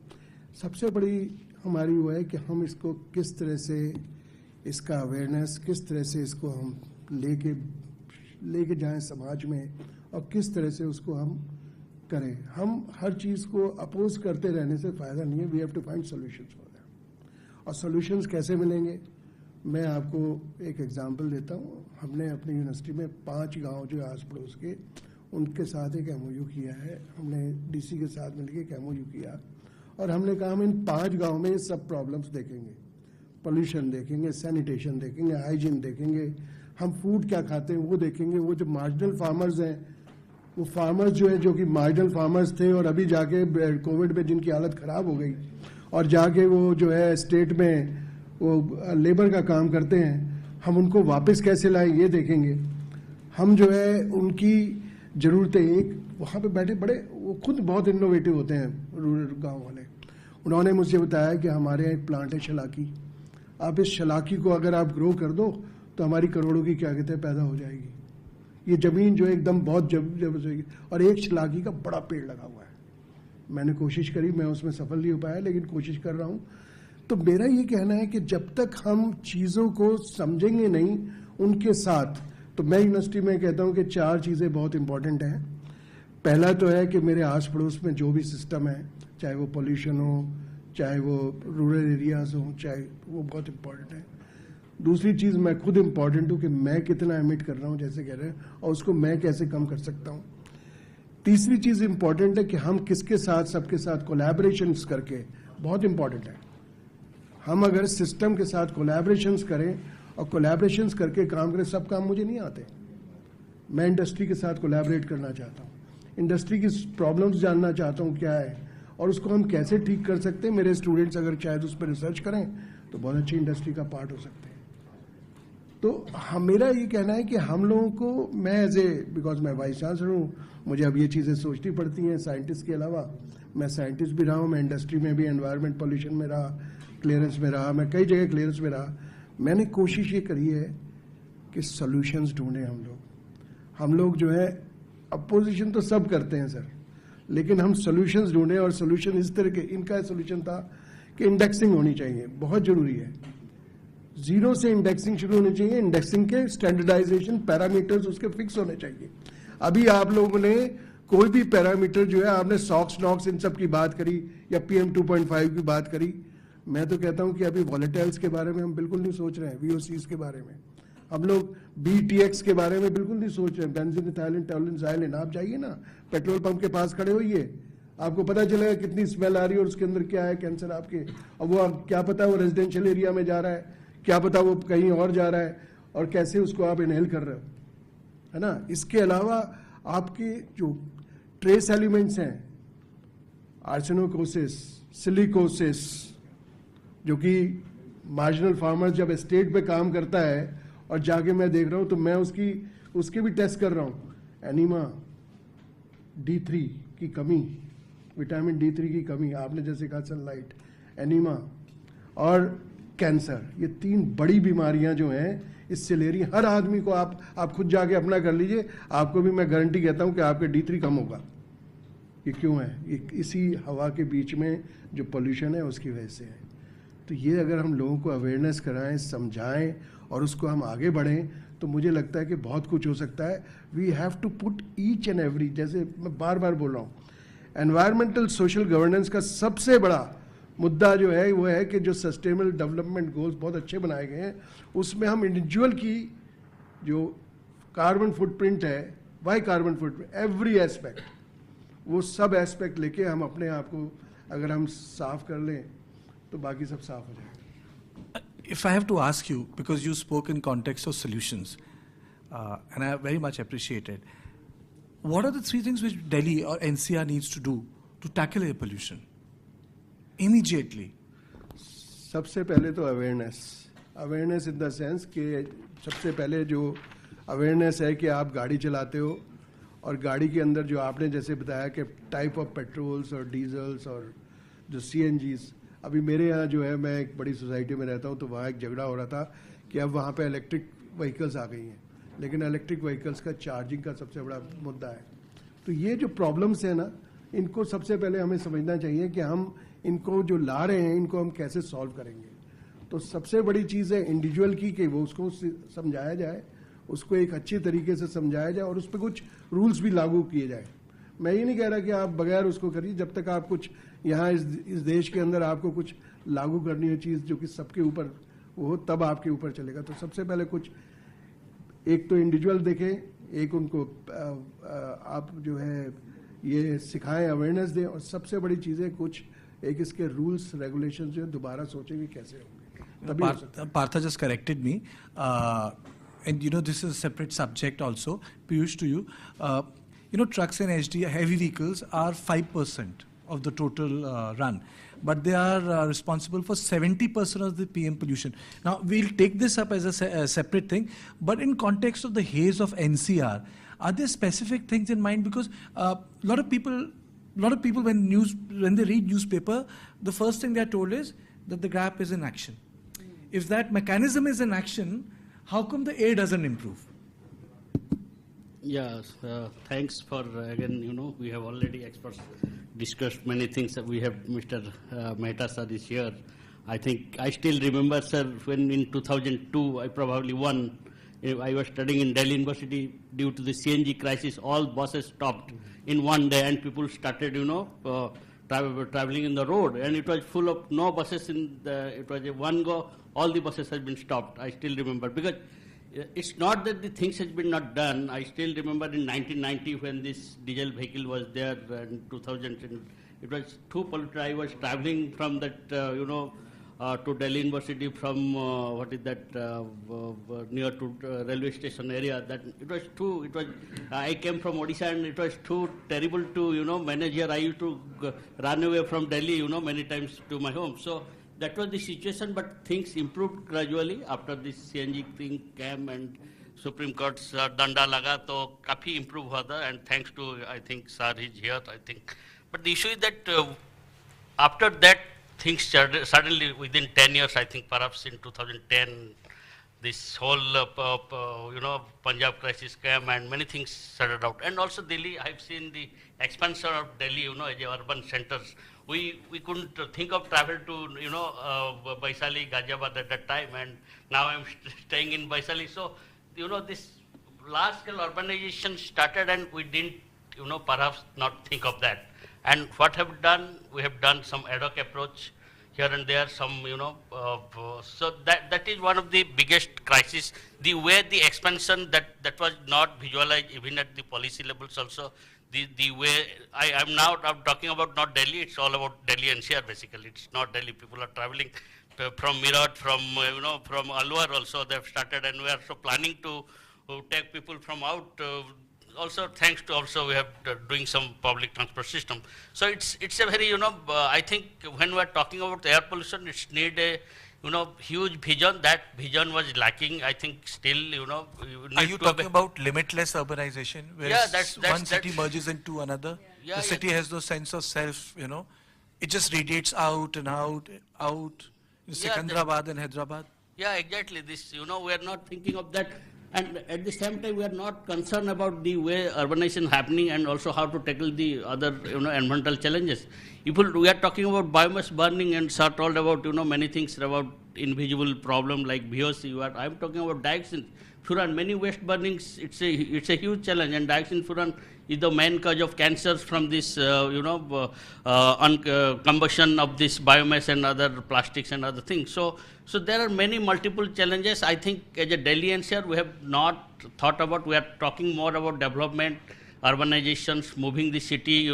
सबसे बड़ी हमारी वो है कि हम इसको किस तरह से इसका अवेयरनेस, किस तरह से इसको हम लेके जाएं समाज में और किस तरह से उसको हम करें. हम हर चीज़ को अपोज करते रहने से फ़ायदा नहीं है. We have to find solutions for that. और सॉल्यूशंस कैसे मिलेंगे? मैं आपको एक एग्जांपल देता हूँ. हमने अपनी यूनिवर्सिटी में 5 गांव जो आस पड़ोस के, उनके साथ एक MOU किया है. हमने DC के साथ मिलकर एक MOU किया और हमने कहा हम इन 5 गाँव में सब प्रॉब्लम्स देखेंगे. पोल्यूशन देखेंगे, सैनिटेशन देखेंगे, हाइजीन देखेंगे, हम फूड क्या खाते हैं वो देखेंगे. वो जो मार्जिनल फार्मर्स हैं, वो फार्मर्स जो कि मार्जिनल फार्मर्स थे और अभी जाके कोविड में जिनकी हालत ख़राब हो गई और जाके वो जो है स्टेट में वो लेबर का काम करते हैं, हम उनको वापस कैसे लाएं ये देखेंगे. हम जो है उनकी ज़रूरतें, एक वहाँ पे बैठे बड़े वो खुद बहुत इनोवेटिव होते हैं रूरल गाँव वाले. उन्होंने मुझे बताया कि हमारे यहाँ एक प्लांट है शलाकी. आप इस शलाकी को अगर आप ग्रो कर दो तो हमारी करोड़ों की क्या कहते हैं पैदा हो जाएगी. ये ज़मीन जो एकदम बहुत जबरदस्त होगी. और एक शलाकी का बड़ा पेड़ लगा हुआ है. मैंने कोशिश करी, मैं उसमें सफल नहीं हो पाया, लेकिन कोशिश कर रहा हूँ. तो मेरा ये कहना है कि जब तक हम चीज़ों को समझेंगे नहीं उनके साथ, तो मैं यूनिवर्सिटी में कहता हूँ कि 4 चीज़ें बहुत इंपॉर्टेंट हैं. पहला तो है कि मेरे आस पड़ोस में जो भी सिस्टम है, चाहे वो पोल्यूशन हो, चाहे वो रूरल एरियाज हो, चाहे वो बहुत इंपॉर्टेंट है. दूसरी चीज़, मैं खुद इम्पॉर्टेंट हूँ कि मैं कितना एमिट कर रहा हूँ जैसे कह रहे हैं, और उसको मैं कैसे कम कर सकता हूँ. तीसरी चीज़ इम्पॉर्टेंट है कि हम किसके साथ, सबके साथ कोलैबोरेशंस करके, बहुत इम्पॉर्टेंट है. हम अगर सिस्टम के साथ कोलैबोरेशंस करें और कोलैबोरेशंस करके काम करें. सब काम मुझे नहीं आते. मैं इंडस्ट्री के साथ कोलैबोरेट करना चाहता हूँ, इंडस्ट्री की प्रॉब्लम्स जानना चाहता हूँ क्या है और उसको हम कैसे ठीक कर सकते हैं. मेरे स्टूडेंट्स अगर शायद उस पर रिसर्च करें तो बहुत अच्छी इंडस्ट्री का पार्ट हो सकते हैं. तो मेरा ये कहना है कि हम लोगों को, मैं बिकॉज मैं वाइस चांसलर हूँ, मुझे अब ये चीज़ें सोचनी पड़ती हैं साइंटिस्ट के अलावा. मैं साइंटिस्ट भी रहा हूँ, मैं इंडस्ट्री में भी एनवायरनमेंट पोल्यूशन में रहा, क्लियरेंस में रहा, मैं कई जगह क्लियरेंस में रहा. मैंने कोशिश ये करी है कि सॉल्यूशंस ढूंढें हम लोग जो है अपोजिशन तो सब करते हैं सर, लेकिन हम सॉल्यूशंस ढूंढें, और सॉल्यूशन इस तरह के, इनका सॉल्यूशन था कि इंडेक्सिंग होनी चाहिए, बहुत जरूरी है, जीरो से इंडेक्सिंग शुरू होनी चाहिए, इंडेक्सिंग के स्टैंडर्डाइजेशन पैरामीटर्स उसके फिक्स होने चाहिए। अभी आप लोगों ने कोई भी पैरामीटर जो है, आपने सॉक्स नॉक्स इन सब की बात करी या PM 2.5 की बात करी, मैं तो कहता हूं कि अभी वॉलेटाइल्स के बारे में हम बिल्कुल नहीं सोच रहे हैं, VOCs के बारे में हम लोग BTX के बारे में बिल्कुल नहीं सोच रहे हैं, बेंजीन इथाइलिन टोलुइन ज़ाइलिन। आप जाइए ना पेट्रोल पंप के पास खड़े होइए, आपको पता चलेगा कितनी स्मेल आ रही है और उसके अंदर क्या है, कैंसर आपके। अब वो क्या पता वो रेजिडेंशियल एरिया में जा रहा है, क्या पता वो कहीं और जा रहा है, और कैसे उसको आप इनहेल कर रहे हो, है ना। इसके अलावा आपके जो ट्रेस एलिमेंट्स हैं, आर्सेनोकोसिस, सिलिकोसिस, जो कि मार्जिनल फार्मर जब एस्टेट पे काम करता है और जाके मैं देख रहा हूँ तो मैं उसके भी टेस्ट कर रहा हूँ। एनीमा, D3 की कमी, विटामिन D3 की कमी, आपने जैसे कहा सनलाइट, एनीमा और कैंसर, ये 3 बड़ी बीमारियां जो हैं इससे ले रही हैं हर आदमी को। आप खुद जाके अपना कर लीजिए, आपको भी मैं गारंटी कहता हूँ कि आपके D3 कम होगा। ये क्यों है? ये इसी हवा के बीच में जो पोल्यूशन है उसकी वजह से है। तो ये अगर हम लोगों को अवेयरनेस कराएं, समझाएं और उसको हम आगे बढ़ें, तो मुझे लगता है कि बहुत कुछ हो सकता है। We have to put each and every, जैसे मैं बार बार बोल रहा हूँ, एनवायरमेंटल सोशल गवर्नेंस का सबसे बड़ा मुद्दा जो है वो है कि जो सस्टेनेबल डेवलपमेंट गोल्स बहुत अच्छे बनाए गए हैं, उसमें हम इंडिविजुअल की जो कार्बन फुटप्रिंट है, why carbon footprint, every aspect, वो सब एस्पेक्ट लेके हम अपने आप को अगर हम साफ कर लें तो बाकी सब साफ हो जाएगा। If I have to ask you, because you spoke in context of solutions, and I very much appreciate it, what are the 3 things which Delhi or NCR needs to do to tackle air pollution immediately? सबसे पहले तो awareness in the sense कि सबसे पहले जो awareness है कि आप गाड़ी चलाते हो और गाड़ी के अंदर जो आपने जैसे बताया कि टाइप ऑफ पेट्रोल्स और डीजल्स और जो CNGs, अभी मेरे यहाँ जो है, मैं एक बड़ी सोसाइटी में रहता हूँ, तो वहाँ एक झगड़ा हो रहा था कि अब वहाँ पे इलेक्ट्रिक व्हीकल्स आ गई हैं, लेकिन इलेक्ट्रिक व्हीकल्स का चार्जिंग का सबसे बड़ा मुद्दा है। तो ये जो प्रॉब्लम्स है ना, इनको सबसे पहले हमें समझना चाहिए कि हम इनको जो ला रहे हैं इनको हम कैसे सॉल्व करेंगे। तो सबसे बड़ी चीज़ है इंडिविजुअल की कि वो उसको समझाया जाए, उसको एक अच्छी तरीके से समझाया जाए और उस पर कुछ रूल्स भी लागू किए जाए। मैं ये नहीं कह रहा कि आप बगैर उसको करिए, जब तक आप कुछ यहाँ इस देश के अंदर आपको कुछ लागू करनी है चीज़ जो कि सबके ऊपर वो, तब आपके ऊपर चलेगा। तो सबसे पहले कुछ एक तो इंडिविजुअल देखें, एक उनको आप जो है ये सिखाएं, अवेयरनेस दें, और सबसे बड़ी चीज़ें कुछ एक इसके रूल्स रेगुलेशन जो है दोबारा सोचेंगे कैसे होंगे, तभी हो सकता है। Partha just corrected me, and this is a separate subject also. Piyush, to you, trucks and heavy vehicles are 5% of the total run, but they are responsible for 70% of the PM pollution. Now we'll take this up as a separate thing, but in context of the haze of NCR, are there specific things in mind? Because a lot of people when they read newspaper, the first thing they are told is that the GRAP is in action. If that mechanism is in action, how come the air doesn't improve? Yes, thanks for, again, we have already discussed many things. We have Mr. Mehta sir is here. I think, I still remember, sir, when in 2002, I probably won, I was studying in Delhi University. Due to the CNG crisis, all buses stopped in one day and people started, traveling in the road. And it was full of no buses it was a one go, all the buses has been stopped. I still remember, because it's not that the things has been not done. I still remember in 1990 when this diesel vehicle was there, in 2000, it was too polluted. I was traveling from that, to Delhi University from, near to railway station area. That it was too, I came from Odisha and it was too terrible to, manage here. I used to run away from Delhi, many times to my home. So that was the situation, but things improved gradually after this CNG thing came and Supreme Court's danda laga, to kafi improve hua tha, and thanks to, I think, sir is here, I think. But the issue is that after that, things suddenly within 10 years, I think perhaps in 2010, this whole, Punjab crisis came and many things started out. And also Delhi, I've seen the expansion of Delhi, as a urban centers. We couldn't think of travel to, Vaishali, Ghaziabad at that time, and now I'm staying in Vaishali. So, this large-scale urbanization started, and we didn't, perhaps not think of that. And what have we done? We have done some ad hoc approach here and there, some, so that is one of the biggest crises. The way the expansion that was not visualized even at the policy levels also. The way I'm talking about not Delhi, it's all about Delhi NCR basically. It's not Delhi. People are traveling from Meerut, from from Alwar also they've started, and we are so planning to take people from out. Also, thanks to also we have doing some public transport system. So it's a very I think when we are talking about air pollution, it's need a huge vision. That vision was lacking. I think still Are you talking about limitless urbanization, where that's one city merges into another? Yeah, the city has no sense of self. It just radiates out and out. Secunderabad and Hyderabad. Yeah, exactly. This we are not thinking of that. And at the same time, we are not concerned about the way urbanization happening and also how to tackle the other, environmental challenges. We are talking about biomass burning, and sir told about, many things about invisible problem like VOC. I'm talking about dioxin, furan. Many waste burnings, it's a huge challenge, and dioxin furan is the main cause of cancers from this, combustion of this biomass and other plastics and other things. So there are many multiple challenges. I think as a Delhi NCR, we have not thought about. We are talking more about development, urbanizations, moving the city,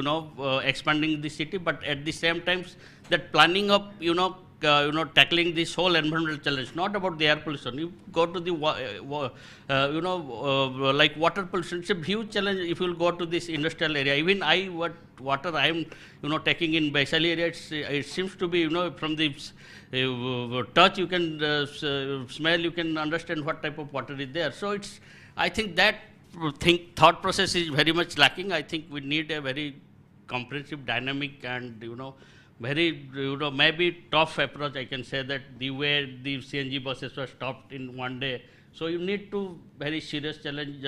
expanding the city. But at the same time, that planning of, tackling this whole environmental challenge, not about the air pollution. You go to the, like water pollution. It's a huge challenge. If you will go to this industrial area, even what water I am, taking in Vaishali area, it seems to be, from the touch you can smell, you can understand what type of water is there. So I think that thought process is very much lacking. I think we need a very comprehensive, dynamic, and very maybe tough approach. I can say that the way the CNG buses were stopped in one day. So you need to very serious challenge,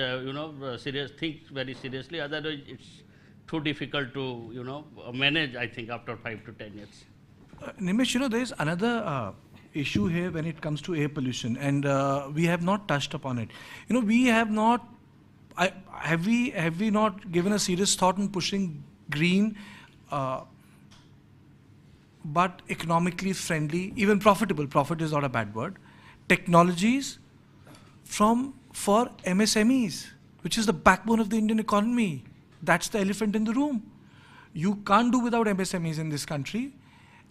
serious think very seriously. Otherwise, it's too difficult to manage. I think after 5 to 10 years. Nimish, there is another issue here when it comes to air pollution, and we have not touched upon it. We have not. Have we not given a serious thought on pushing green, but economically friendly, even profitable? Profit is not a bad word. Technologies for MSMEs, which is the backbone of the Indian economy. That's the elephant in the room. You can't do without MSMEs in this country.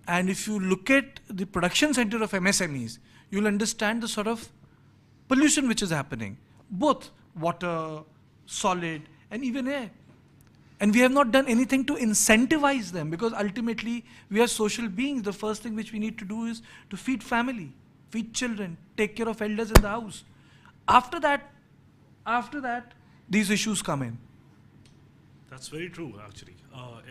And if you look at the production center of MSMEs, you'll understand the sort of pollution which is happening, both water, solid, and even air. And we have not done anything to incentivize them, because ultimately we are social beings. The first thing which we need to do is to feed family, feed children, take care of elders in the house. After that, these issues come in. That's very true, actually.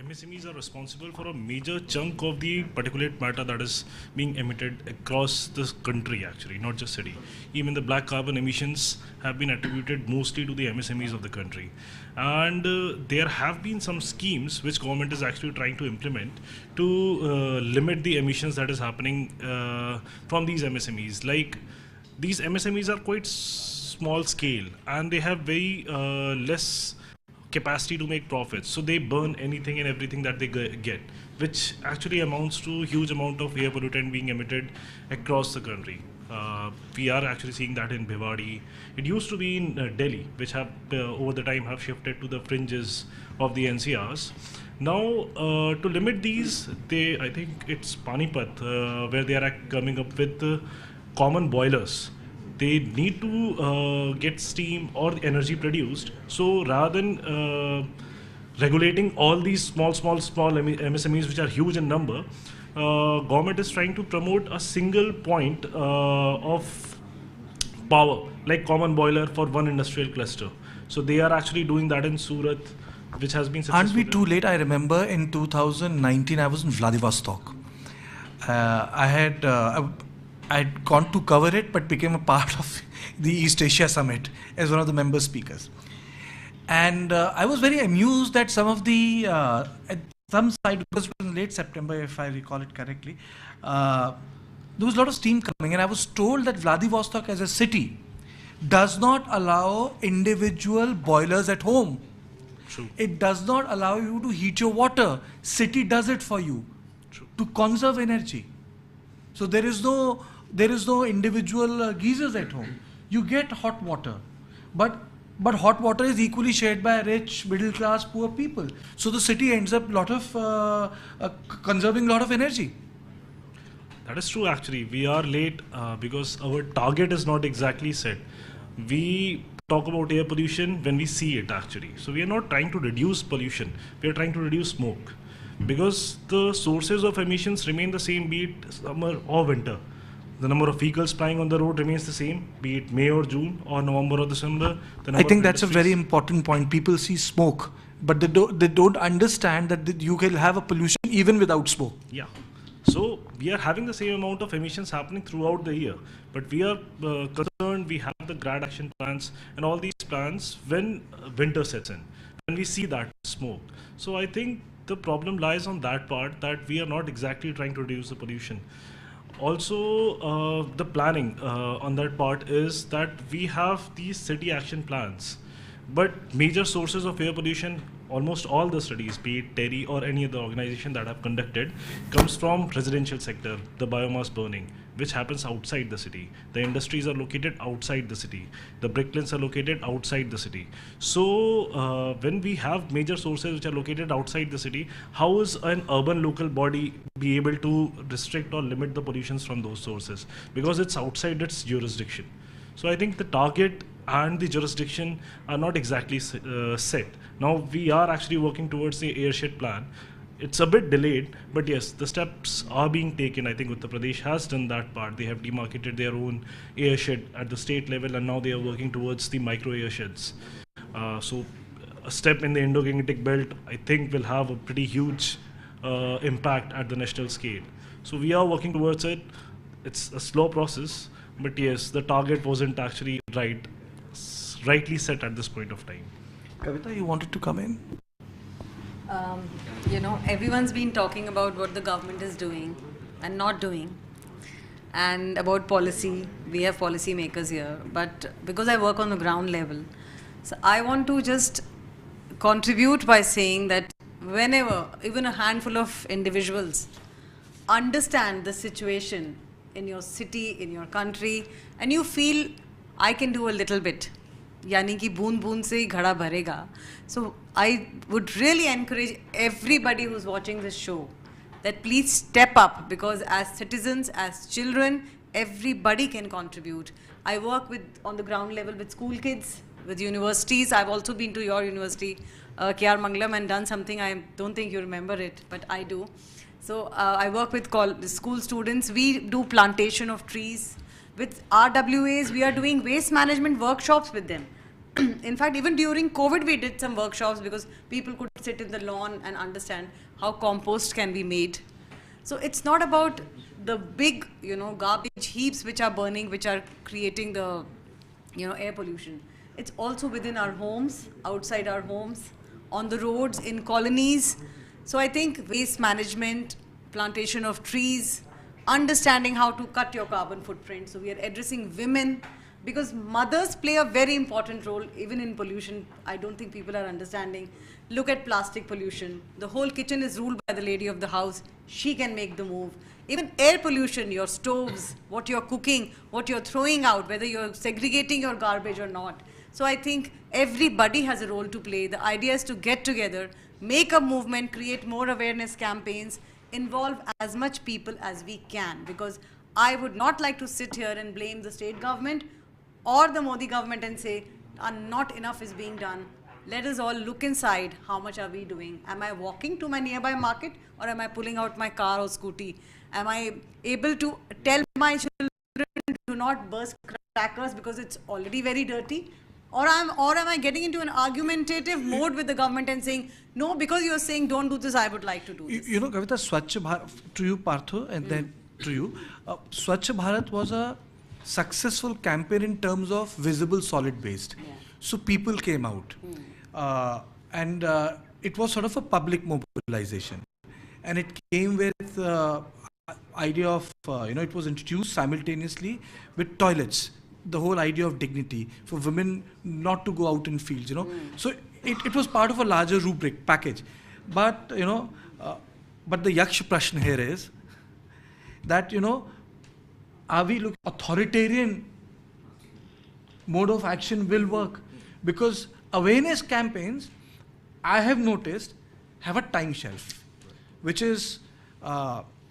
MSMEs are responsible for a major chunk of the particulate matter that is being emitted across this country, actually, not just city. Even the black carbon emissions have been attributed mostly to the MSMEs of the country. And there have been some schemes which government is actually trying to implement to limit the emissions that is happening from these MSMEs. Like, these MSMEs are quite small scale, and they have very less capacity to make profits, so they burn anything and everything that they get, which actually amounts to a huge amount of air pollutant being emitted across the country. We are actually seeing that in Bhiwadi. It used to be in Delhi, which have over the time have shifted to the fringes of the NCRs. Now, to limit these, I think it's Panipat, where they are coming up with common boilers. They need to get steam or energy produced. So rather than regulating all these small MSMEs, which are huge in number, government is trying to promote a single point of power, like common boiler for one industrial cluster. So they are actually doing that in Surat, which has been successful. Aren't we too late? I remember in 2019, I was in Vladivostok. I had gone to cover it, but became a part of the East Asia Summit as one of the member speakers. And I was very amused that some of the, at some side, because it was in late September, if I recall it correctly, there was a lot of steam coming, and I was told that Vladivostok as a city does not allow individual boilers at home. True. It does not allow you to heat your water. City does it for you. True. To conserve energy. So there is no individual geysers at home. You get hot water, but hot water is equally shared by rich, middle class, poor people. So the city ends up conserving a lot of energy. That is true actually. We are late because our target is not exactly set. We talk about air pollution when we see it actually. So we are not trying to reduce pollution. We are trying to reduce smoke. Because the sources of emissions remain the same, be it summer or winter. The number of vehicles plying on the road remains the same, be it May or June or November or December. I think that's a very important point. People see smoke, but they don't understand that you can have a pollution even without smoke. Yeah. So we are having the same amount of emissions happening throughout the year, but we are concerned. We have the grad action plans and all these plans when winter sets in, when we see that smoke. So I think the problem lies on that part, that we are not exactly trying to reduce the pollution. Also, the planning on that part is that we have these city action plans, but major sources of air pollution, almost all the studies, be it TERI or any other organization that have conducted, comes from residential sector, the biomass burning, which happens outside the city. The industries are located outside the city. The bricklines are located outside the city. So when we have major sources which are located outside the city, how is an urban local body be able to restrict or limit the pollutions from those sources? Because it's outside its jurisdiction. So I think the target and the jurisdiction are not exactly set. Now we are actually working towards the airshed plan. It's a bit delayed, but yes, the steps are being taken. I think Uttar Pradesh has done that part. They have demarcated their own airshed at the state level, and now they are working towards the micro airsheds. So a step in the Indo-Gangetic belt, I think, will have a pretty huge impact at the national scale. So we are working towards it. It's a slow process, but yes, the target wasn't actually rightly set at this point of time. Kavita, you wanted to come in? You know, everyone's been talking about what the government is doing and not doing, and about policy. We have policy makers here, but because I work on the ground level, so I want to just contribute by saying that whenever even a handful of individuals understand the situation in your city, in your country, and you feel I can do a little bit, यानी कि बूंद बूंद से ही घड़ा भरेगा. So I would really encourage everybody who's watching this show that please step up, because as citizens, as children, everybody can contribute. I work on the ground level with school kids, with universities. I've also been to your university, K.R. Mangalam, and done something. I don't think you remember it, but I do. So I work with school students. We do plantation of trees. With RWAs, we are doing waste management workshops with them. In fact, even during COVID, we did some workshops because people could sit in the lawn and understand how compost can be made. So it's not about the big, garbage heaps which are burning, which are creating the, air pollution. It's also within our homes, outside our homes, on the roads, in colonies. So I think waste management, plantation of trees, understanding how to cut your carbon footprint. So we are addressing women, because mothers play a very important role even in pollution. I don't think people are understanding. Look at plastic pollution. The whole kitchen is ruled by the lady of the house. She can make the move. Even air pollution, your stoves, what you're cooking, what you're throwing out, whether you're segregating your garbage or not. So I think everybody has a role to play. The idea is to get together, make a movement, create more awareness campaigns, involve as much people as we can, because I would not like to sit here and blame the state government or the Modi government and say not enough is being done. Let us all look inside. How much are we doing? Am I walking to my nearby market, or am I pulling out my car or scooty? Am I able to tell my children to not burst crackers because it's already very dirty? Or am I getting into an argumentative mode with the government and saying, no, because you're saying don't do this, I would like to do this? Kavita, Swachh Bharat, to you, Partho, and then to you. Swachh Bharat was a successful campaign in terms of visible solid waste. Yeah. So people came out, and it was sort of a public mobilization, and it came with idea of it was introduced simultaneously with toilets, the whole idea of dignity for women not to go out in fields, So it was part of a larger rubric package, but but the yaksh prashna here is that are we looking authoritarian mode of action will work? Because awareness campaigns, I have noticed, have a time shelf, which is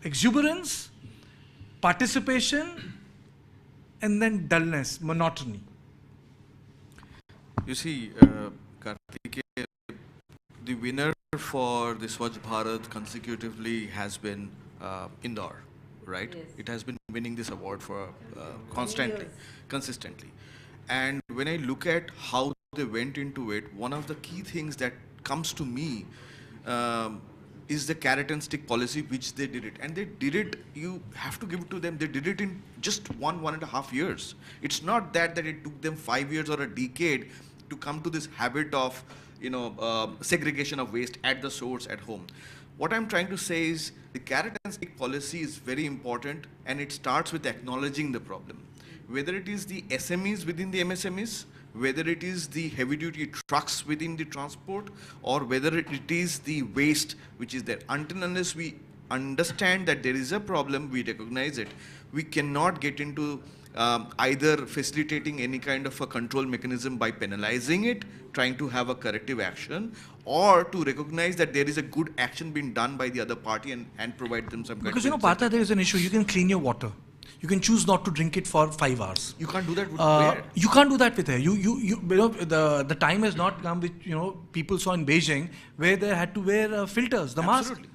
exuberance, participation, and then dullness, monotony. You see, Karthikeya, the winner for the Swachh Bharat consecutively has been Indore, right? Yes. It has been winning this award for constantly, consistently. And when I look at how they went into it, one of the key things that comes to me is the carrot and stick policy, which they did it. And they did it, you have to give it to them, they did it in just 1.5 years. It's not that it took them 5 years or a decade to come to this habit of, segregation of waste at the source at home. What I'm trying to say is the carrot and stick policy is very important, and it starts with acknowledging the problem. Whether it is the SMEs within the MSMEs, whether it is the heavy-duty trucks within the transport, or whether it is the waste which is there. Until unless we understand that there is a problem, we recognize it, we cannot get into either facilitating any kind of a control mechanism by penalizing it, trying to have a corrective action, or to recognize that there is a good action being done by the other party and provide them some kind of... Because Partha, there is an issue. You can clean your water. You can choose not to drink it for 5 hours. You can't do that with air. You can't do that with air. The time has not come which people saw in Beijing where they had to wear filters, the mask. Absolutely.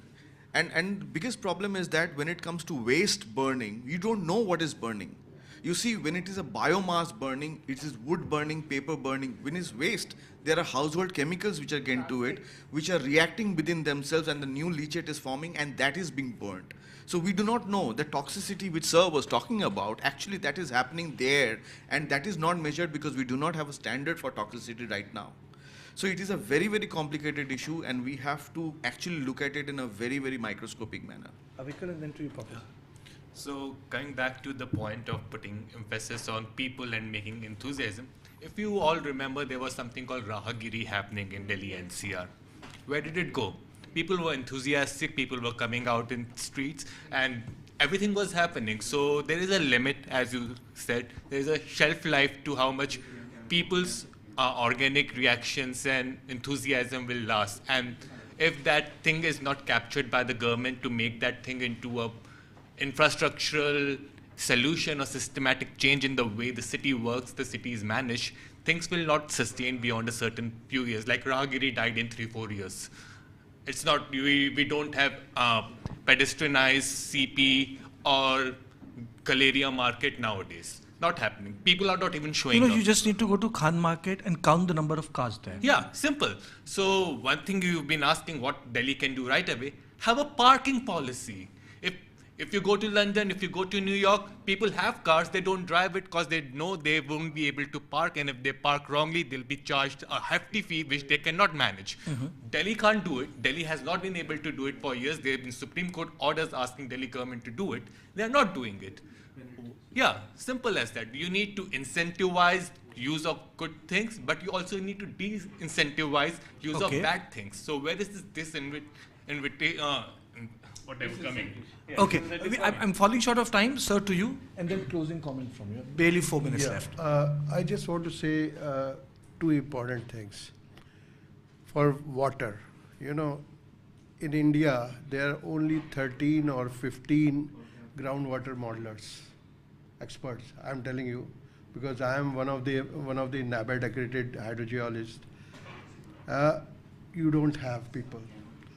And the biggest problem is that when it comes to waste burning, you don't know what is burning. You see, when it is a biomass burning, it is wood burning, paper burning. When it's waste, there are household chemicals which are getting to it, which are reacting within themselves, and the new leachate is forming, and that is being burnt. So we do not know the toxicity which Sir was talking about. Actually, that is happening there, and that is not measured because we do not have a standard for toxicity right now. So it is a very, very complicated issue, and we have to actually look at it in a very, very microscopic manner. Avikal, and then to you, Papa. So coming back to the point of putting emphasis on people and making enthusiasm, if you all remember, there was something called Rahagiri happening in Delhi NCR. Where did it go? People were enthusiastic, people were coming out in streets, and everything was happening. So there is a limit, as you said, there is a shelf life to how much people's organic reactions and enthusiasm will last. And if that thing is not captured by the government to make that thing into a infrastructural solution or systematic change in the way the city works, the city is managed, things will not sustain beyond a certain few years. Like Rahagiri died in 3-4 years. It's not, we don't have pedestrianized CP or Galeria market nowadays. Not happening. People are not even showing up. You just need to go to Khan Market and count the number of cars there. Yeah, simple. So one thing you've been asking what Delhi can do right away, have a parking policy. If you go to London, if you go to New York, people have cars, they don't drive it because they know they won't be able to park, and if they park wrongly, they'll be charged a hefty fee which they cannot manage. Delhi can't do it. Delhi has not been able to do it for years. There have been Supreme Court orders asking Delhi government to do it. They are not doing it. Yeah, simple as that. You need to incentivize use of good things, but you also need to de-incentivize use of bad things. So where is this whatever coming? Yeah. Okay, I'm falling short of time, sir, to you, and then closing comment from you. Barely 4 minutes left. I just want to say 2 important things. For water, in India, there are only 13 or 15 groundwater modelers, experts. I'm telling you, because I am one of the NABARD accredited hydrogeologists. You don't have people.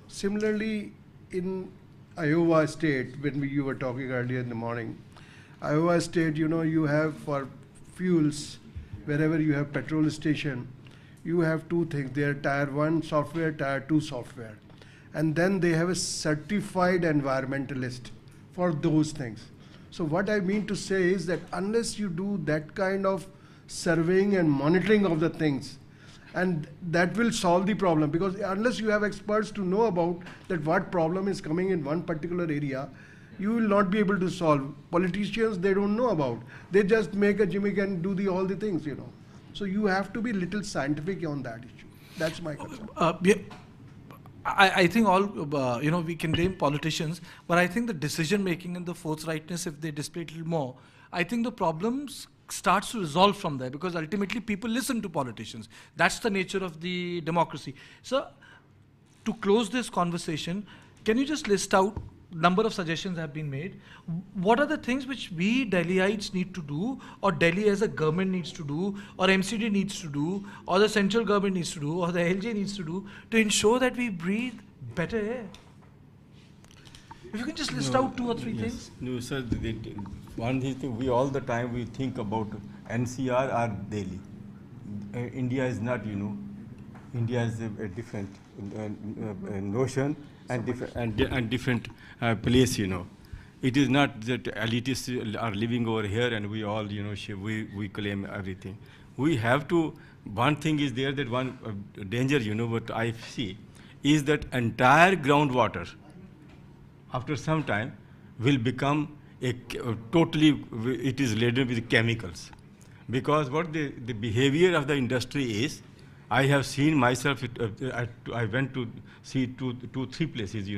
Similarly, in Iowa State, when you were talking earlier in the morning, Iowa State, you have for fuels, wherever you have petrol station, you have 2 things. They are tier 1 software, tier 2 software. And then they have a certified environmentalist for those things. So what I mean to say is that unless you do that kind of surveying and monitoring of the things, and that will solve the problem, because unless you have experts to know about that what problem is coming in one particular area, you will not be able to solve. Politicians, they don't know about. They just make a gimmick and do all the things, So you have to be little scientific on that issue. That's my concern. Yeah, I think all, we can blame politicians, but I think the decision making and the forthrightness, if they display it a little more, I think the problems starts to resolve from there, because ultimately people listen to politicians. That's the nature of the democracy. So to close this conversation, can you just list out number of suggestions have been made? What are the things which we Delhiites need to do, or Delhi as a government needs to do, or MCD needs to do, or the central government needs to do, or the LJ needs to do, to ensure that we breathe better air? If you can just list out 2 or 3 things. No, sir. One thing we all the time we think about NCR or Delhi. India is not, India is a different notion and different place, It is not that elitists are living over here and we all, we claim everything. We have to. One thing is there, that one danger, what I see is that entire groundwater, after some time, will become totally, it is laden with chemicals. Because what the behavior of the industry is, I have seen myself, I went to see 2-3 places,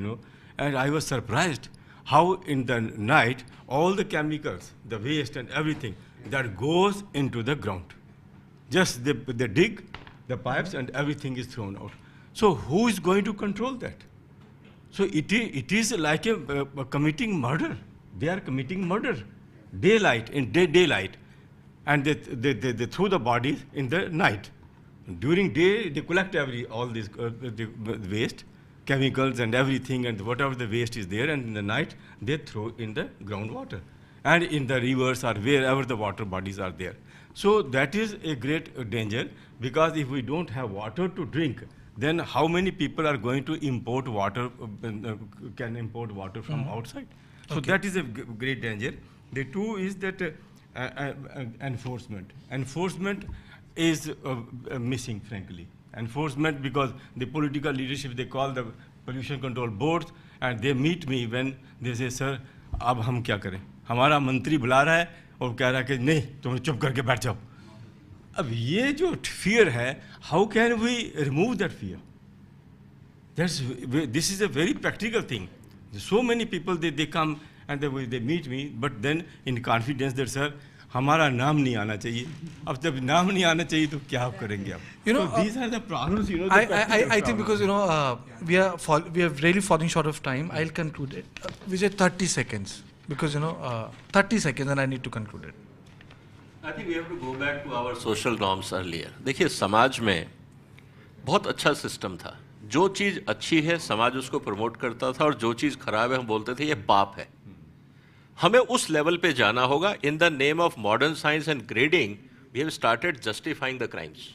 and I was surprised how in the night, all the chemicals, the waste and everything, that goes into the ground. Just they dig the pipes and everything is thrown out. So who is going to control that? So it is like a committing murder. They are committing murder, daylight, and they throw the bodies in the night. During day, they collect all this the waste, chemicals and everything, and whatever the waste is there, and in the night, they throw in the groundwater, and in the rivers or wherever the water bodies are there. So that is a great danger, because if we don't have water to drink, then how many people are going to import water, can import water from outside? So that is a great danger. The 2 is that enforcement. Enforcement is missing, frankly. Enforcement, because the political leadership, they call the pollution control boards, and they meet me when they say, sir, अब हम क्या करें? हमारा मंत्री बुला रहा है और कह रहा है कि नहीं, तुम चुप करके बैठ जाओ. अब ये जो fear है, how can we remove that fear? This is a very practical thing. So many people, they come and they meet me, but then in confidence that, sir, हमारा नाम नहीं आना चाहिए. अब जब नाम नहीं आना चाहिए तो क्या आप करेंगे आप? So these are the problems, I think because we are really falling short of time. I'll conclude it. Vijay, 30 seconds, because 30 seconds and I need to conclude it. I think we have to go back to our social norms earlier. देखिए, समाज में बहुत अच्छा system था. जो चीज़ अच्छी है समाज उसको प्रमोट करता था, और जो चीज़ खराब है हम बोलते थे ये पाप है. हमें उस लेवल पे जाना होगा. In the name of modern science and grading we have started justifying the crimes.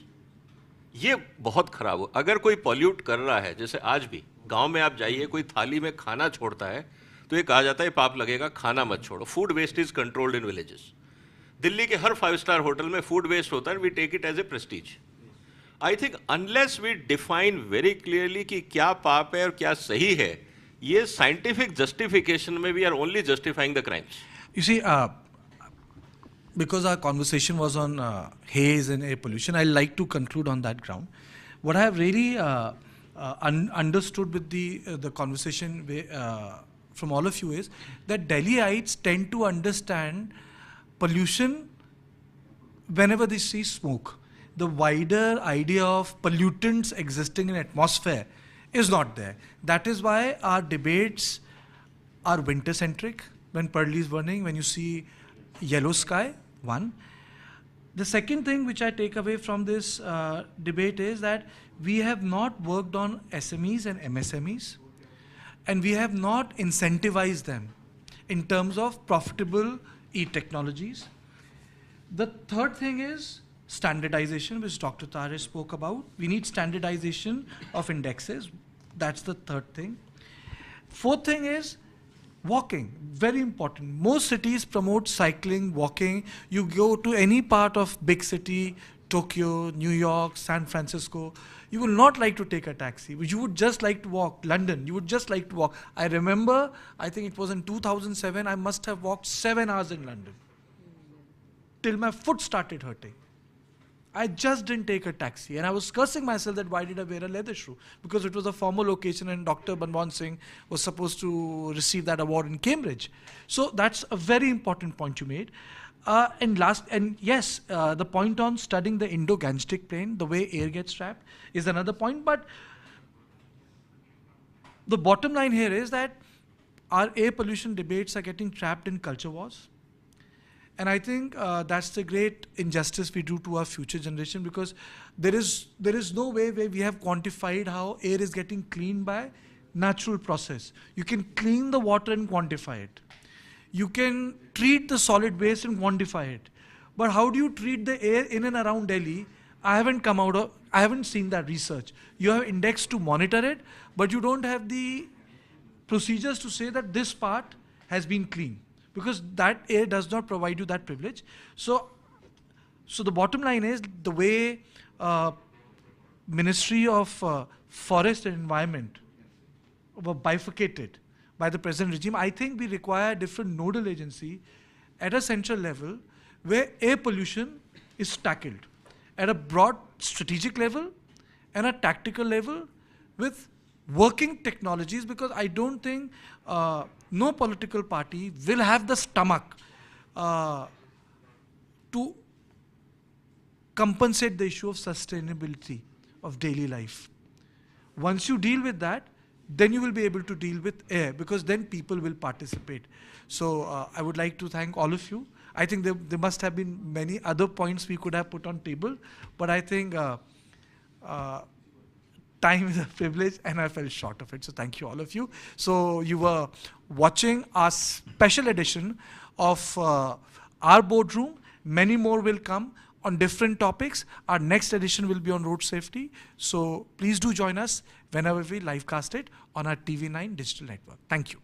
ये बहुत खराब हो. अगर कोई पॉल्यूट कर रहा है, जैसे आज भी गांव में आप जाइए, कोई थाली में खाना छोड़ता है तो ये कहा जाता है पाप लगेगा, खाना मत छोड़ो. Food waste is controlled in villages. Delhi के हर 5-स्टार होटल में फूड वेस्ट होता है, we take it as a prestige. I think unless we define very clearly कि क्या पाप है और क्या सही है, ये साइंटिफिक जस्टिफिकेशन में we are only justifying the crimes. You see, because our conversation was on haze and air pollution, I'd like to conclude on that ground. What I have really understood with the conversation from all of you is that Delhiites tend to understand pollution whenever they see smoke. The wider idea of pollutants existing in atmosphere is not there. That is why our debates are winter-centric. When Purley is burning, when you see yellow sky, one. The second thing which I take away from this debate is that we have not worked on SMEs and MSMEs, and we have not incentivized them in terms of profitable e-technologies. The third thing is standardization, which Dr. Tare spoke about. We need standardization of indexes. That's the third thing. Fourth thing is, Walking, very important. Most cities promote cycling, walking. You go to any part of big city, Tokyo, New York, San Francisco, you will not like to take a taxi. You would just like to walk. London, you would just like to walk. I remember, I think it was in 2007, I must have walked 7 hours in London till my foot started hurting. I just didn't take a taxi, and I was cursing myself that why did I wear a leather shoe? Because it was a formal occasion and Dr. Manmohan Singh was supposed to receive that award in Cambridge. So that's a very important point you made. The point on studying the Indo-Gangetic plain, the way air gets trapped, is another point. But the bottom line here is that our air pollution debates are getting trapped in culture wars. And I think that's the great injustice we do to our future generation, because there is no way where we have quantified how air is getting cleaned by natural process. You can clean the water and quantify it. You can treat the solid waste and quantify it. But how do you treat the air in and around Delhi? I haven't seen that research. You have index to monitor it, but you don't have the procedures to say that this part has been cleaned, because that air does not provide you that privilege. So the bottom line is, the way Ministry of Forest and Environment were bifurcated by the present regime, I think we require a different nodal agency at a central level where air pollution is tackled at a broad strategic level and a tactical level with working technologies, because I don't think no political party will have the stomach to compensate the issue of sustainability of daily life. Once you deal with that, then you will be able to deal with air, because then people will participate. So I would like to thank all of you. I think there must have been many other points we could have put on table, but I think time is a privilege and I fell short of it. So thank you all of you. So you were watching our special edition of our boardroom. Many more will come on different topics. Our next edition will be on road safety. So please do join us whenever we live cast it on our TV9 digital network. Thank you.